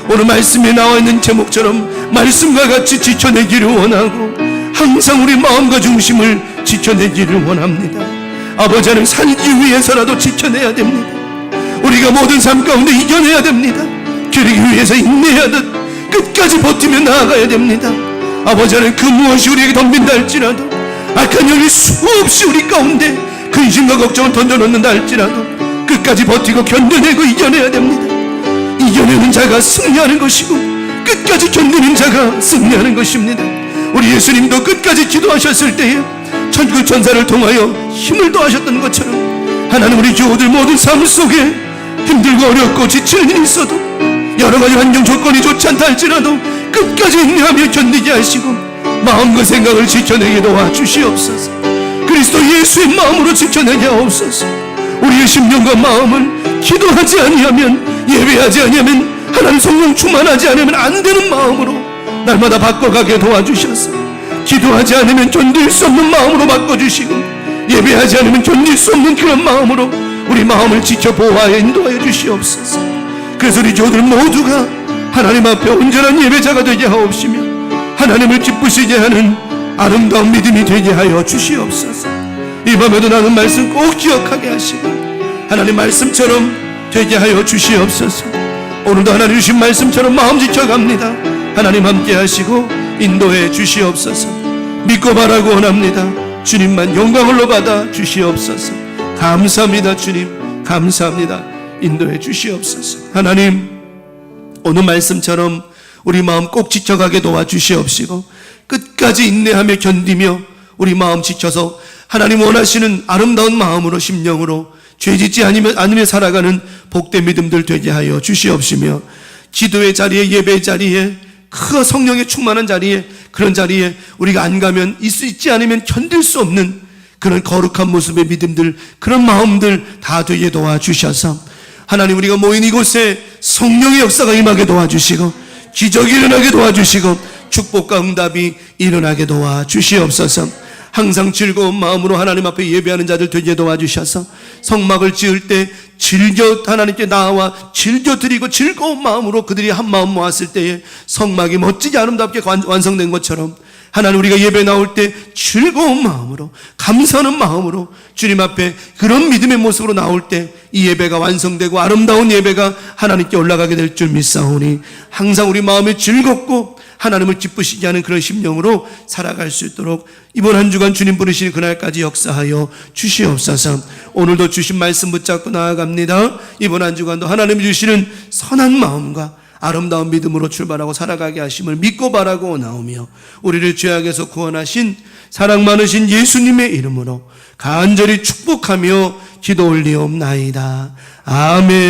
오늘 말씀에 나와 있는 제목처럼 말씀과 같이 지켜내기를 원하고 항상 우리 마음과 중심을 지켜내기를 원합니다. 아버지 하나님 살기 위해서라도 지켜내야 됩니다. 우리가 모든 삶 가운데 이겨내야 됩니다. 그러기 위해서 인내하듯 끝까지 버티며 나아가야 됩니다. 아버지 하나님 그 무엇이 우리에게 덤빈다 할지라도 악한 영이 수없이 우리 가운데 근심과 걱정을 던져놓는다 할지라도 끝까지 버티고 견뎌내고 이겨내야 됩니다. 이겨내는 자가 승리하는 것이고 끝까지 견디는 자가 승리하는 것입니다. 우리 예수님도 끝까지 기도하셨을 때에 천국 천사를 통하여 힘을 더하셨던 것처럼 하나님 우리 교우들 모든 삶 속에 힘들고 어렵고 지치는 일이 있어도 여러가지 환경 조건이 좋지 않다 할지라도 끝까지 인내하며 견디게 하시고 마음과 생각을 지켜내게 도와주시옵소서. 그리스도 예수의 마음으로 지켜내게 하옵소서. 우리의 심령과 마음을 기도하지 아니하면 예배하지 아니하면 하나님 성령 충만하지 않으면 안 되는 마음으로 날마다 바꿔가게 도와주셔서 기도하지 않으면 견딜 수 없는 마음으로 바꿔주시고, 예배하지 않으면 견딜 수 없는 그런 마음으로 우리 마음을 지켜보아야 인도하여 주시옵소서. 그래서 우리 교우들 모두가 하나님 앞에 온전한 예배자가 되게 하옵시며 하나님을 기쁘시게 하는 아름다운 믿음이 되게 하여 주시옵소서. 이 밤에도 나는 말씀 꼭 기억하게 하시고 하나님 말씀처럼 되게 하여 주시옵소서. 오늘도 하나님 주신 말씀처럼 마음 지켜갑니다. 하나님 함께 하시고 인도해 주시옵소서. 믿고 바라고 원합니다. 주님만 영광을 받아 주시옵소서. 감사합니다. 주님 감사합니다. 인도해 주시옵소서. 하나님 오늘 말씀처럼 우리 마음 꼭 지켜가게 도와주시옵시고 끝까지 인내하며 견디며 우리 마음 지켜서 하나님 원하시는 아름다운 마음으로 심령으로 죄짓지 않으며 살아가는 복된 믿음들 되게 하여 주시옵시며 기도의 자리에 예배의 자리에 그 성령의 충만한 자리에 그런 자리에 우리가 안 가면 있지 않으면 견딜 수 없는 그런 거룩한 모습의 믿음들 그런 마음들 다 되게 도와주셔서 하나님 우리가 모인 이곳에 성령의 역사가 임하게 도와주시고 기적이 일어나게 도와주시고 축복과 응답이 일어나게 도와주시옵소서. 항상 즐거운 마음으로 하나님 앞에 예배하는 자들 되게 도와주셔서 성막을 지을 때 즐겨 하나님께 나와 즐겨 드리고 즐거운 마음으로 그들이 한 마음 모았을 때에 성막이 멋지게 아름답게 완성된 것처럼 하나님 우리가 예배 나올 때 즐거운 마음으로 감사하는 마음으로 주님 앞에 그런 믿음의 모습으로 나올 때 이 예배가 완성되고 아름다운 예배가 하나님께 올라가게 될 줄 믿사오니 항상 우리 마음이 즐겁고 하나님을 기쁘시게 하는 그런 심령으로 살아갈 수 있도록 이번 한 주간 주님 부르시는 그날까지 역사하여 주시옵소서. 오늘도 주신 말씀 붙잡고 나아갑니다. 이번 한 주간도 하나님이 주시는 선한 마음과 아름다운 믿음으로 출발하고 살아가게 하심을 믿고 바라고 나오며 우리를 죄악에서 구원하신 사랑 많으신 예수님의 이름으로 간절히 축복하며 기도 올리옵나이다. 아멘.